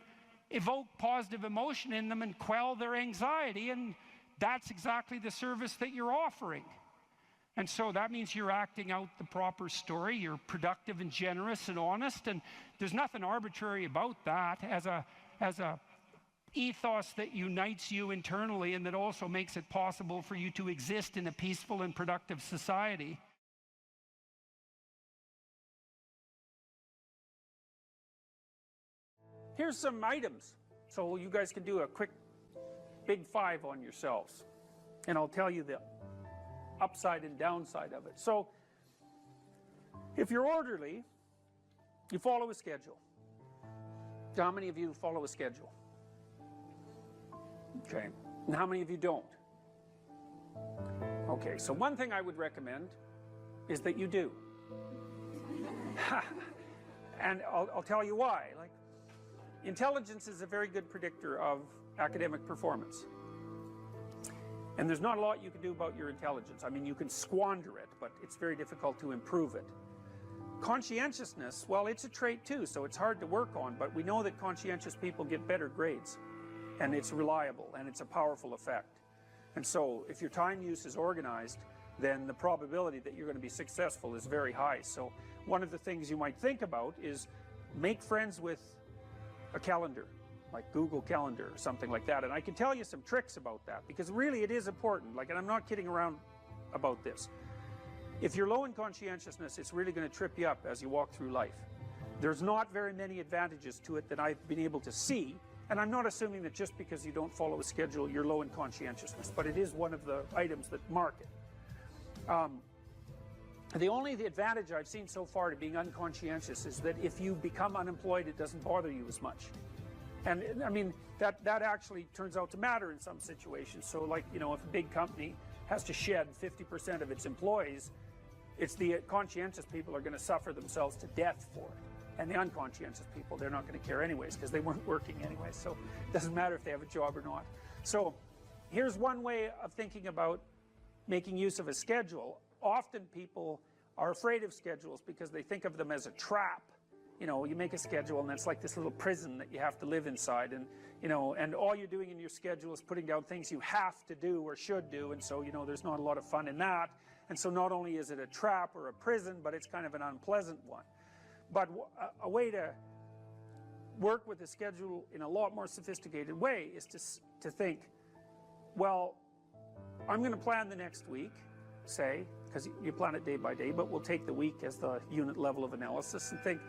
evoke positive emotion in them and quell their anxiety, and that's exactly the service that you're offering. And so that means you're acting out the proper story. You're productive and generous and honest, and there's nothing arbitrary about that as a ethos that unites you internally and that also makes it possible for you to exist in a peaceful and productive society. Here's some items, so you guys can do a quick big five on yourselves, and I'll tell you the upside and downside of it. So, if you're orderly, you follow a schedule. How many of you follow a schedule? Okay. And how many of you don't? Okay, so one thing I would recommend is that you do. And I'll tell you why. Like, intelligence is a very good predictor of academic performance. And there's not a lot you can do about your intelligence. I mean, you can squander it, but it's very difficult to improve it. Conscientiousness, well, it's a trait too, so it's hard to work on, but we know that conscientious people get better grades, and it's reliable, and it's a powerful effect. And so if your time use is organized, then the probability that you're going to be successful is very high. So one of the things you might think about is make friends with a calendar, like Google Calendar or something like that. And I can tell you some tricks about that, because really it is important. Like, and I'm not kidding around about this. If you're low in conscientiousness, it's really going to trip you up as you walk through life. There's not very many advantages to it that I've been able to see. And I'm not assuming that just because you don't follow a schedule, you're low in conscientiousness, but it is one of the items that mark it. The advantage I've seen so far to being unconscientious is that if you become unemployed, it doesn't bother you as much. And I mean, that actually turns out to matter in some situations. So like, you know, if a big company has to shed 50% of its employees, it's the conscientious people are going to suffer themselves to death for it. And the unconscientious people, they're not going to care anyways, because they weren't working anyway. So it doesn't matter if they have a job or not. So here's one way of thinking about making use of a schedule. Often people are afraid of schedules because they think of them as a trap. You know, you make a schedule and it's like this little prison that you have to live inside, and you know, and all you're doing in your schedule is putting down things you have to do or should do, and so, you know, there's not a lot of fun in that. And so not only is it a trap or a prison, but it's kind of an unpleasant one. But a way to work with a schedule in a lot more sophisticated way is to think, well, I'm going to plan the next week, say, because you plan it day by day, but we'll take the week as the unit level of analysis and think,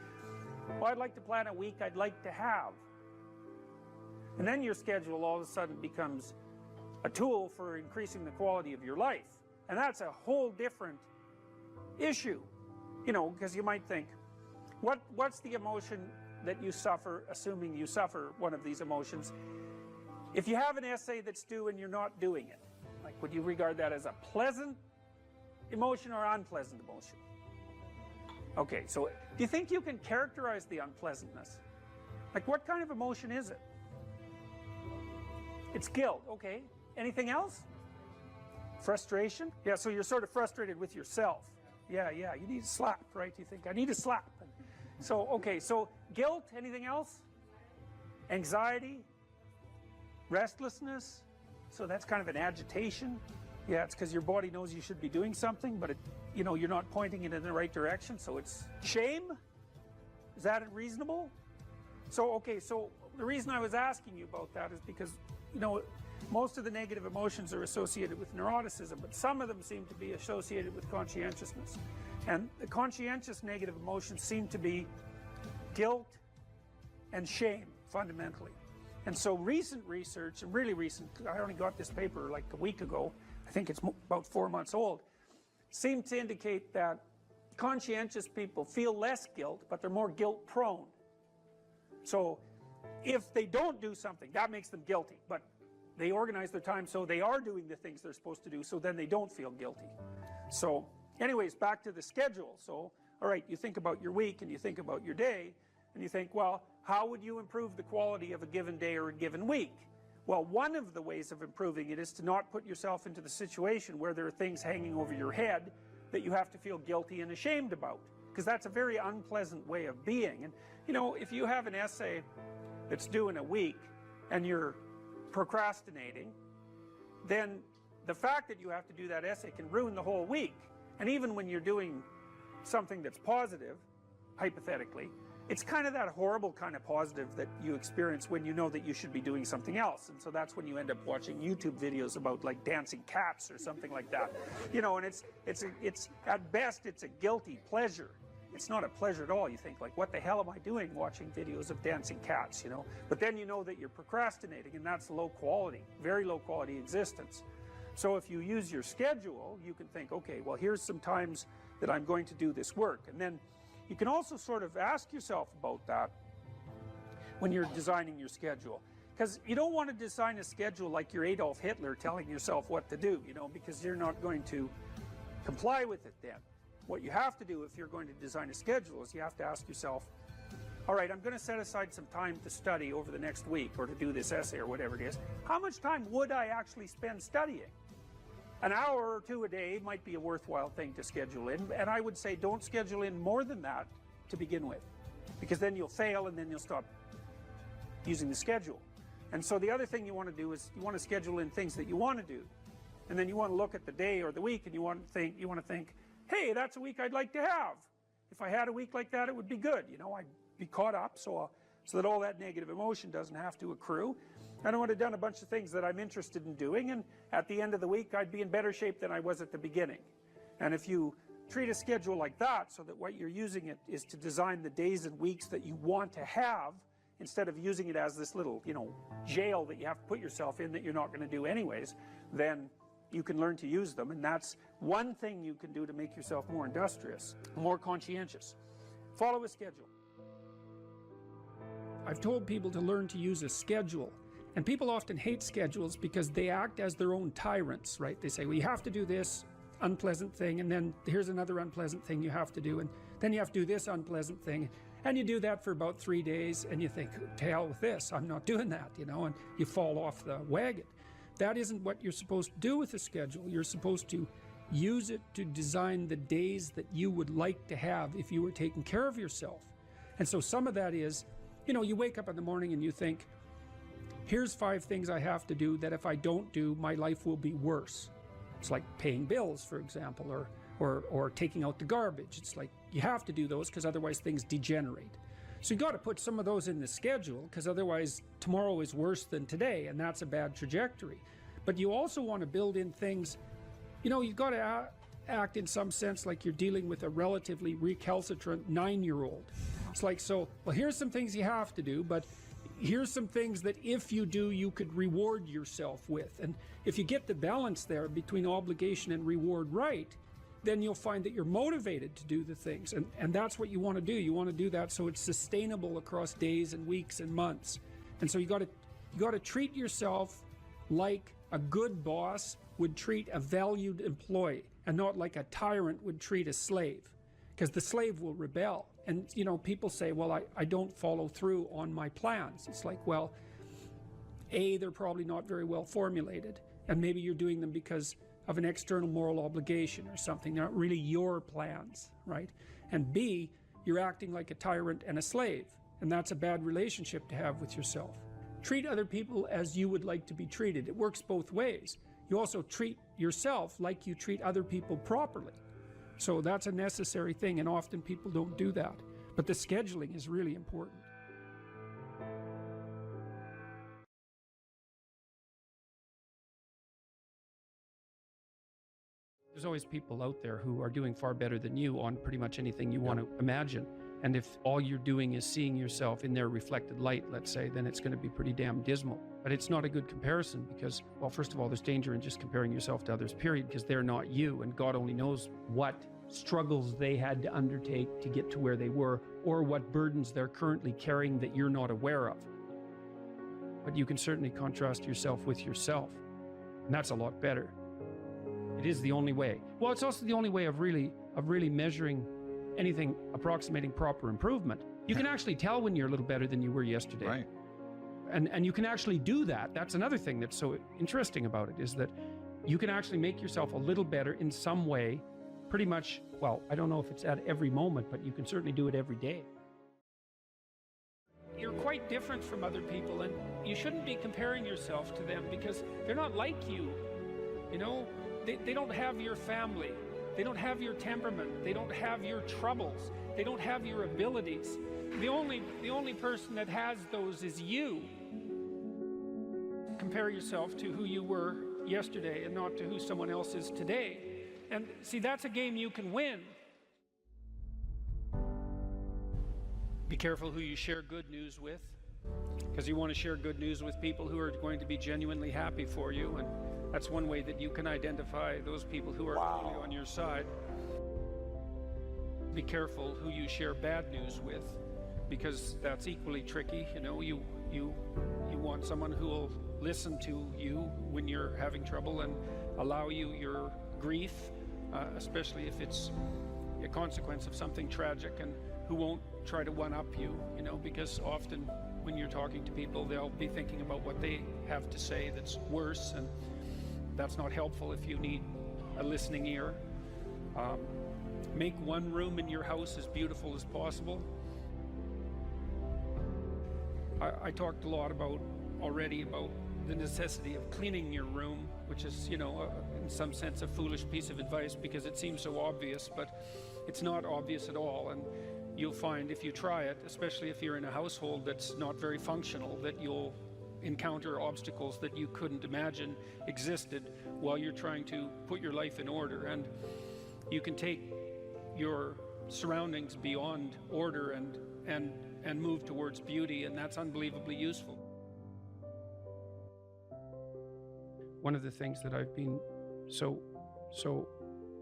well, I'd like to plan a week I'd like to have. And then your schedule all of a sudden becomes a tool for increasing the quality of your life. And that's a whole different issue, you know, because you might think, what's the emotion that you suffer, assuming you suffer one of these emotions? If you have an essay that's due and you're not doing it, like, would you regard that as a pleasant emotion or unpleasant emotion? Okay, so do you think you can characterize the unpleasantness? Like, what kind of emotion is it? It's guilt, okay. Anything else? Frustration? Yeah, so you're sort of frustrated with yourself. Yeah, you need a slap, right? You think, I need a slap. So, okay, so guilt, anything else? Anxiety? Restlessness? So that's kind of an agitation. Yeah, it's because your body knows you should be doing something, but you know, you're not pointing it in the right direction, so it's shame? Is that reasonable? So, okay, so the reason I was asking you about that is because, you know, most of the negative emotions are associated with neuroticism, but some of them seem to be associated with conscientiousness. And the conscientious negative emotions seem to be guilt and shame, fundamentally. And so recent research, and really recent, I only got this paper like a week ago, I think it's about 4 months old, seem to indicate that conscientious people feel less guilt, but they're more guilt prone. So if they don't do something, that makes them guilty, but they organize their time so they are doing the things they're supposed to do, so then they don't feel guilty. So anyways, back to the schedule. So, all right, you think about your week and you think about your day, and you think, well, how would you improve the quality of a given day or a given week? Well, one of the ways of improving it is to not put yourself into the situation where there are things hanging over your head that you have to feel guilty and ashamed about, because that's a very unpleasant way of being. And, you know, if you have an essay that's due in a week and you're procrastinating, then the fact that you have to do that essay can ruin the whole week. And even when you're doing something that's positive, hypothetically, it's kind of that horrible kind of positive that you experience when you know that you should be doing something else. And so that's when you end up watching YouTube videos about like dancing cats or something like that. You know, and it's at best it's a guilty pleasure. It's not a pleasure at all. You think like, what the hell am I doing watching videos of dancing cats, you know? But then you know that you're procrastinating, and that's low quality, very low quality existence. So if you use your schedule, you can think, okay, well, here's some times that I'm going to do this work. And then you can also sort of ask yourself about that when you're designing your schedule. Because you don't want to design a schedule like you're Adolf Hitler telling yourself what to do, you know, because you're not going to comply with it then. What you have to do if you're going to design a schedule is you have to ask yourself, all right, I'm going to set aside some time to study over the next week or to do this essay or whatever it is. How much time would I actually spend studying? An hour or two a day might be a worthwhile thing to schedule in, and I would say don't schedule in more than that to begin with, because then you'll fail and then you'll stop using the schedule. And so the other thing you want to do is you want to schedule in things that you want to do, and then you want to look at the day or the week and you want to think, hey, that's a week I'd like to have. If I had a week like that, it would be good. You know, I'd be caught up so that all that negative emotion doesn't have to accrue. And I would have done a bunch of things that I'm interested in doing, and at the end of the week I'd be in better shape than I was at the beginning. And if you treat a schedule like that, so that what you're using it is to design the days and weeks that you want to have, instead of using it as this little, you know, jail that you have to put yourself in that you're not going to do anyways, then you can learn to use them. And that's one thing you can do to make yourself more industrious, more conscientious. Follow a schedule. I've told people to learn to use a schedule. And people often hate schedules because they act as their own tyrants, right? They say, well, you have to do this unpleasant thing, and then here's another unpleasant thing you have to do, and then you have to do this unpleasant thing. And you do that for about 3 days, and you think, to hell with this, I'm not doing that, you know, and you fall off the wagon. That isn't what you're supposed to do with a schedule. You're supposed to use it to design the days that you would like to have if you were taking care of yourself. And so some of that is, you know, you wake up in the morning and you think, here's 5 things I have to do that if I don't do, my life will be worse. It's like paying bills, for example, or taking out the garbage. It's like you have to do those because otherwise things degenerate. So you got to put some of those in the schedule, because otherwise tomorrow is worse than today, and that's a bad trajectory. But you also want to build in things, you know, you've got to act in some sense like you're dealing with a relatively recalcitrant 9-year-old. It's like, so, well, here's some things you have to do, but here's some things that if you do, you could reward yourself with. And if you get the balance there between obligation and reward right, then you'll find that you're motivated to do the things. And that's what you want to do. You want to do that so it's sustainable across days and weeks and months. And so you got to treat yourself like a good boss would treat a valued employee, and not like a tyrant would treat a slave, because the slave will rebel. And, you know, people say, well, I don't follow through on my plans. It's like, well, A, they're probably not very well formulated, and maybe you're doing them because of an external moral obligation or something. They're not really your plans, right? And B, you're acting like a tyrant and a slave, and that's a bad relationship to have with yourself. Treat other people as you would like to be treated. It works both ways. You also treat yourself like you treat other people properly. So that's a necessary thing, and often people don't do that. But the scheduling is really important. There's always people out there who are doing far better than you on pretty much anything you want to imagine. And if all you're doing is seeing yourself in their reflected light, let's say, then it's going to be pretty damn dismal. But it's not a good comparison because, well, first of all, there's danger in just comparing yourself to others, period, because they're not you, and God only knows what struggles they had to undertake to get to where they were, or what burdens they're currently carrying that you're not aware of. But you can certainly contrast yourself with yourself, and that's a lot better. It is the only way. Well, it's also the only way of really measuring anything approximating proper improvement. You can actually tell when you're a little better than you were yesterday. Right. And you can actually do that. That's another thing that's so interesting about it, is that you can actually make yourself a little better in some way, pretty much, well, I don't know if it's at every moment, but you can certainly do it every day. You're quite different from other people, and you shouldn't be comparing yourself to them because they're not like you. You know, they don't have your family. They don't have your temperament. They don't have your troubles. They don't have your abilities. The only person that has those is you. Compare yourself to who you were yesterday and not to who someone else is today. And see, that's a game you can win. Be careful who you share good news with, because you want to share good news with people who are going to be genuinely happy for you, and that's one way that you can identify those people who are really on your side. Be careful who you share bad news with, because that's equally tricky. You know, you want someone who will listen to you when you're having trouble and allow you your grief, especially if it's a consequence of something tragic, and who won't try to one-up you, you know, because often when you're talking to people, they'll be thinking about what they have to say that's worse, and that's not helpful if you need a listening ear. Make one room in your house as beautiful as possible. I talked a lot already about the necessity of cleaning your room, which is, in some sense a foolish piece of advice because it seems so obvious, but it's not obvious at all. And you'll find if you try it, especially if you're in a household that's not very functional, that you'll encounter obstacles that you couldn't imagine existed while you're trying to put your life in order. And you can take your surroundings beyond order and move towards beauty, and that's unbelievably useful. One of the things that I've been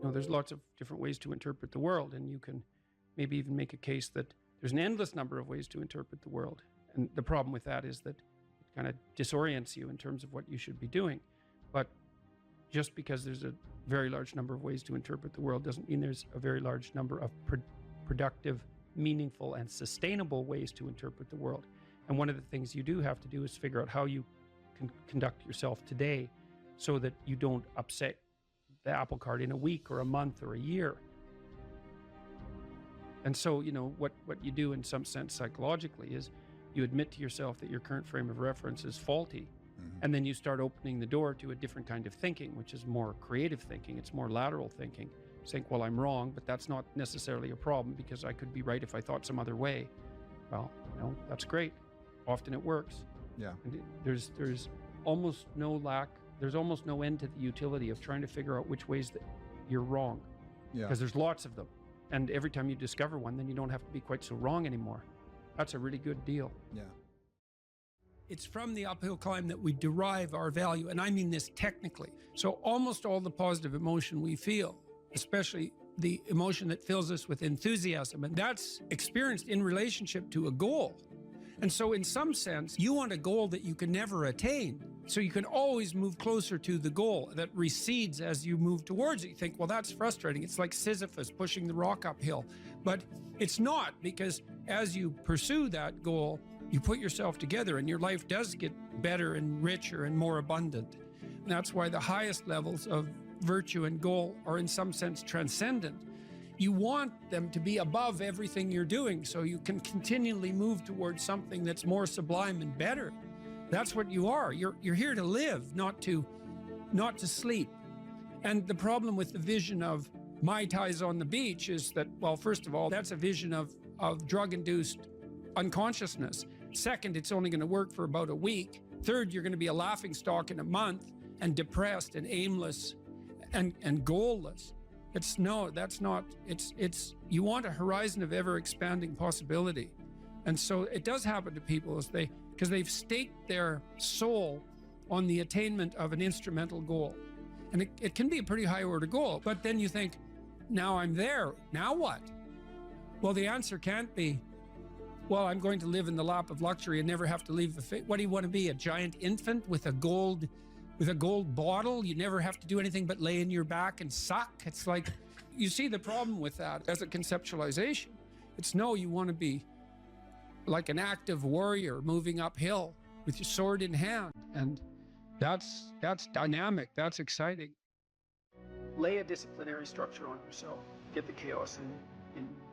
there's lots of different ways to interpret the world, and you can maybe even make a case that there's an endless number of ways to interpret the world. And the problem with that is that it kind of disorients you in terms of what you should be doing. But just because there's a very large number of ways to interpret the world doesn't mean there's a very large number of productive, meaningful, and sustainable ways to interpret the world. And one of the things you do have to do is figure out how you can conduct yourself today so that you don't upset the apple cart in a week or a month or a year. And so, what you do in some sense psychologically is you admit to yourself that your current frame of reference is faulty. And then you start opening the door to a different kind of thinking, which is more creative thinking. It's more lateral thinking. You think, well, I'm wrong, but that's not necessarily a problem because I could be right if I thought some other way. Well, that's great. Often it works. Yeah. And there's almost no end to the utility of trying to figure out which ways that you're wrong. Yeah. Because there's lots of them. And every time you discover one, then you don't have to be quite so wrong anymore. That's a really good deal. Yeah. It's from the uphill climb that we derive our value, and I mean this technically. So almost all the positive emotion we feel, especially the emotion that fills us with enthusiasm, and that's experienced in relationship to a goal. And so in some sense, you want a goal that you can never attain. So you can always move closer to the goal that recedes as you move towards it. You think, well, that's frustrating. It's like Sisyphus pushing the rock uphill. But it's not, because as you pursue that goal, you put yourself together and your life does get better and richer and more abundant. And that's why the highest levels of virtue and goal are in some sense transcendent. You want them to be above everything you're doing so you can continually move towards something that's more sublime and better. That's what you are. You're here to live, not to sleep. And the problem with the vision of Mai Tais on the beach is that, well, first of all, that's a vision of drug-induced unconsciousness. Second, it's only going to work for about a week. Third, you're going to be a laughingstock in a month and depressed and aimless and goalless. You want a horizon of ever expanding possibility. And so it does happen to people because they've staked their soul on the attainment of an instrumental goal. And it can be a pretty high order goal, but then you think, now I'm there, now what? Well, the answer can't be, well, I'm going to live in the lap of luxury and never have to leave what do you want to be, a giant infant with a gold bottle? You never have to do anything but lay in your back and suck. It's like, you see the problem with that as a conceptualization. It's no, you want to be like an active warrior moving uphill with your sword in hand. And that's dynamic, that's exciting. Lay a disciplinary structure on yourself. Get the chaos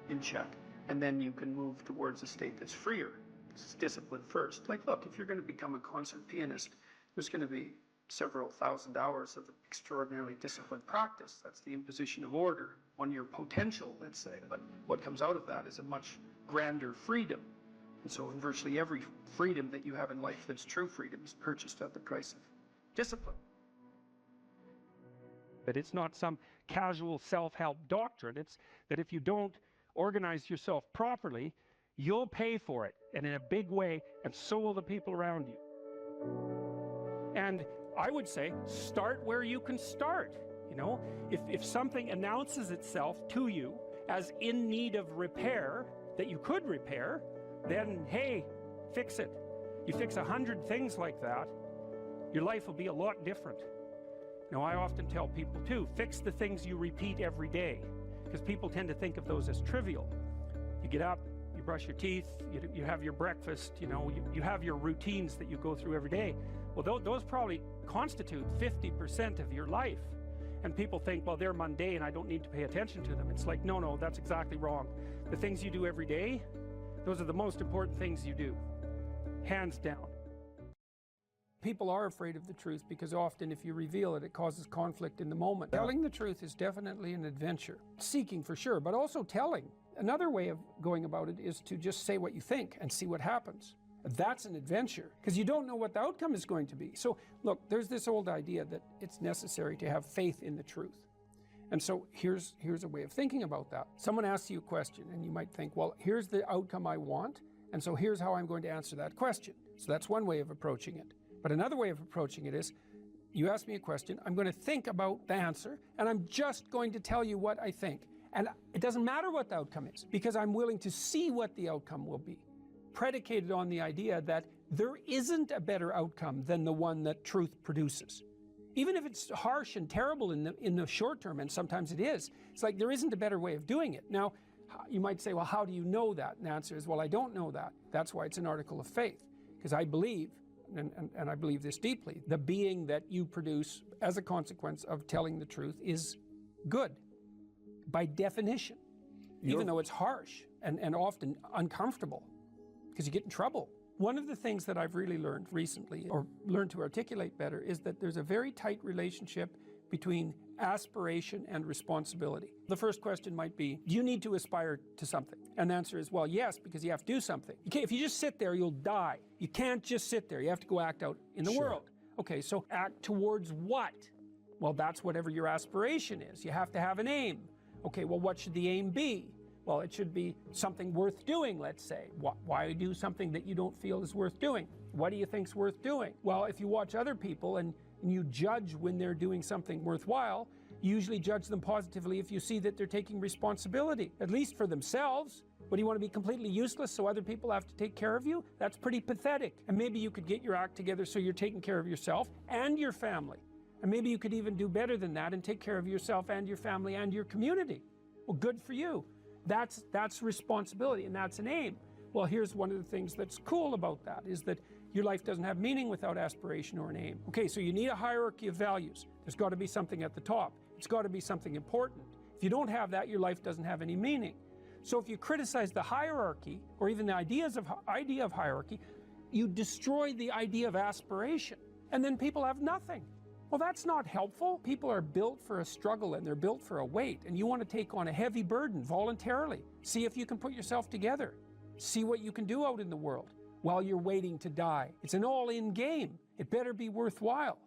in check. And then you can move towards a state that's freer. It's discipline first. Like, look, if you're going to become a concert pianist, there's going to be several thousand hours of extraordinarily disciplined practice. That's the imposition of order on your potential, let's say. But what comes out of that is a much grander freedom. And so in virtually every freedom that you have in life that's true freedom is purchased at the price of discipline. But it's not some casual self-help doctrine. It's that if you don't organize yourself properly, you'll pay for it, and in a big way, and so will the people around you. And I would say, start where you can start. If something announces itself to you as in need of repair, that you could repair, then hey, fix it. You fix 100 things like that, your life will be a lot different. I often tell people too, fix the things you repeat every day, because people tend to think of those as trivial. You get up, you brush your teeth, you have your breakfast, you have your routines that you go through every day. Well, those probably constitute 50% of your life. And people think, well, they're mundane, I don't need to pay attention to them. It's like, no, that's exactly wrong. The things you do every day, those are the most important things you do, hands down. People are afraid of the truth because often if you reveal it, it causes conflict in the moment. Telling the truth is definitely an adventure. Seeking for sure, but also telling. Another way of going about it is to just say what you think and see what happens. That's an adventure because you don't know what the outcome is going to be. So look, there's this old idea that it's necessary to have faith in the truth. And so here's a way of thinking about that. Someone asks you a question and you might think, well, here's the outcome I want, and so here's how I'm going to answer that question. So that's one way of approaching it. But another way of approaching it is, you ask me a question, I'm going to think about the answer, and I'm just going to tell you what I think. And it doesn't matter what the outcome is, because I'm willing to see what the outcome will be, predicated on the idea that there isn't a better outcome than the one that truth produces. Even if it's harsh and terrible in the short term, and sometimes it is, it's like there isn't a better way of doing it. Now, you might say, well, how do you know that? And the answer is, well, I don't know that. That's why it's an article of faith, because I believe, and I believe this deeply, the being that you produce as a consequence of telling the truth is good, by definition, even though it's harsh and often uncomfortable, because you get in trouble. One of the things that I've really learned recently, or learned to articulate better, is that there's a very tight relationship between aspiration and responsibility. The first question might be, do you need to aspire to something? And the answer is, well, yes, because you have to do something. If you just sit there, you'll die. You can't just sit there. You have to go act out in the world. Okay, so act towards what? Well, that's whatever your aspiration is. You have to have an aim. Okay, well, what should the aim be? Well, it should be something worth doing, let's say. Why do something that you don't feel is worth doing? What do you think's worth doing? Well, if you watch other people and you judge when they're doing something worthwhile, you usually judge them positively if you see that they're taking responsibility, at least for themselves. But do you want to be completely useless so other people have to take care of you? That's pretty pathetic. And maybe you could get your act together so you're taking care of yourself and your family. And maybe you could even do better than that and take care of yourself and your family and your community. Well, good for you. That's responsibility, and that's an aim. Well, here's one of the things that's cool about that, is that your life doesn't have meaning without aspiration or an aim. Okay, so you need a hierarchy of values. There's got to be something at the top. It's got to be something important. If you don't have that, your life doesn't have any meaning. So if you criticize the hierarchy, or even the idea of hierarchy, you destroy the idea of aspiration, and then people have nothing. Well, that's not helpful. People are built for a struggle and they're built for a weight, and you want to take on a heavy burden voluntarily. See if you can put yourself together. See what you can do out in the world while you're waiting to die. It's an all-in game. It better be worthwhile.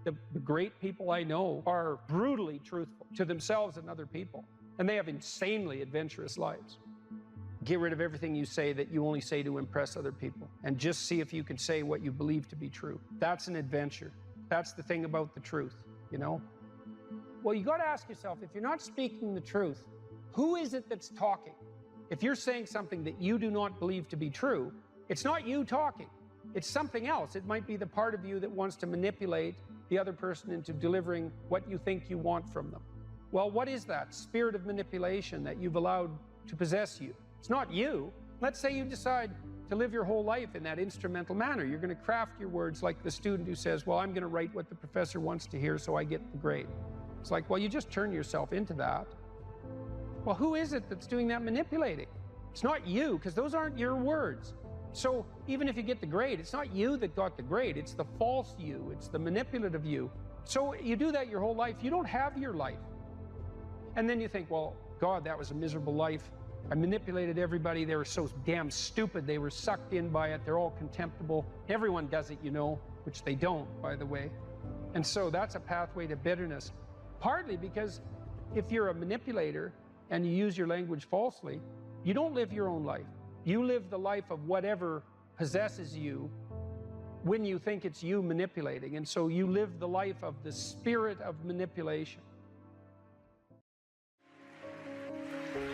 The great people I know are brutally truthful to themselves and other people, and they have insanely adventurous lives. Get rid of everything you say that you only say to impress other people, and just see if you can say what you believe to be true. That's an adventure. That's the thing about the truth, you know? Well, you got to ask yourself, if you're not speaking the truth, who is it that's talking? If you're saying something that you do not believe to be true, it's not you talking. It's something else. It might be the part of you that wants to manipulate the other person into delivering what you think you want from them. Well, what is that spirit of manipulation that you've allowed to possess you? It's not you. Let's say you decide to live your whole life in that instrumental manner. You're going to craft your words like the student who says, well, I'm going to write what the professor wants to hear so I get the grade. It's like, well, you just turn yourself into that. Well, who is it that's doing that manipulating? It's not you, because those aren't your words. So even if you get the grade, it's not you that got the grade. It's the false you. It's the manipulative you. So you do that your whole life. You don't have your life. And then you think, well, God, that was a miserable life. I manipulated everybody. They were so damn stupid. They were sucked in by it. They're all contemptible. Everyone does it, you know, which they don't, by the way. And so that's a pathway to bitterness. Partly because if you're a manipulator and you use your language falsely, you don't live your own life. You live the life of whatever possesses you when you think it's you manipulating. And so you live the life of the spirit of manipulation.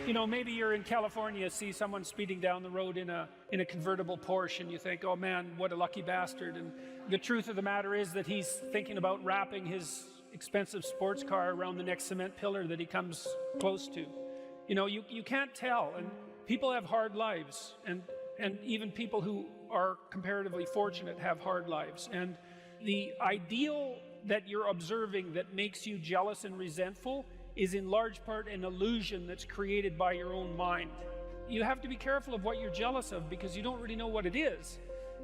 You know, maybe you're in California, see someone speeding down the road in a convertible Porsche, and you think, oh man, what a lucky bastard. And the truth of the matter is that he's thinking about wrapping his expensive sports car around the next cement pillar that he comes close to. You know, you can't tell, and people have hard lives, and even people who are comparatively fortunate have hard lives. And the ideal that you're observing that makes you jealous and resentful is in large part an illusion that's created by your own mind. You have to be careful of what you're jealous of because you don't really know what it is.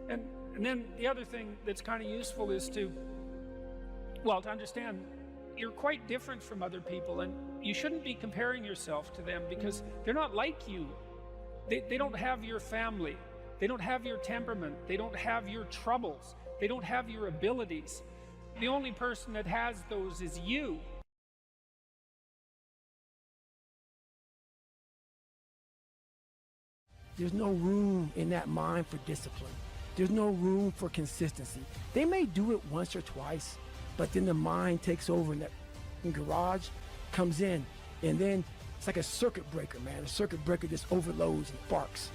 And then the other thing that's kind of useful is to understand you're quite different from other people, and you shouldn't be comparing yourself to them because they're not like you. They don't have your family. They don't have your temperament. They don't have your troubles. They don't have your abilities. The only person that has those is you. There's no room in that mind for discipline. There's no room for consistency. They may do it once or twice, but then the mind takes over and that garage comes in, and then it's like a circuit breaker, man. A circuit breaker just overloads and sparks.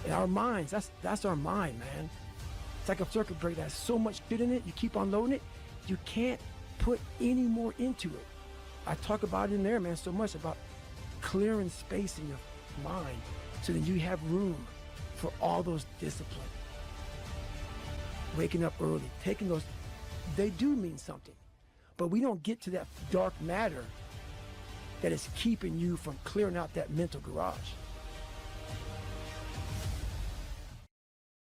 And our minds, that's our mind, man. It's like a circuit breaker that has so much shit in it, you keep on loading it, you can't put any more into it. I talk about it in there, man, so much about clearing space in your mind so that you have room for all those disciplines. Waking up early, taking those, they do mean something. But we don't get to that dark matter that is keeping you from clearing out that mental garage.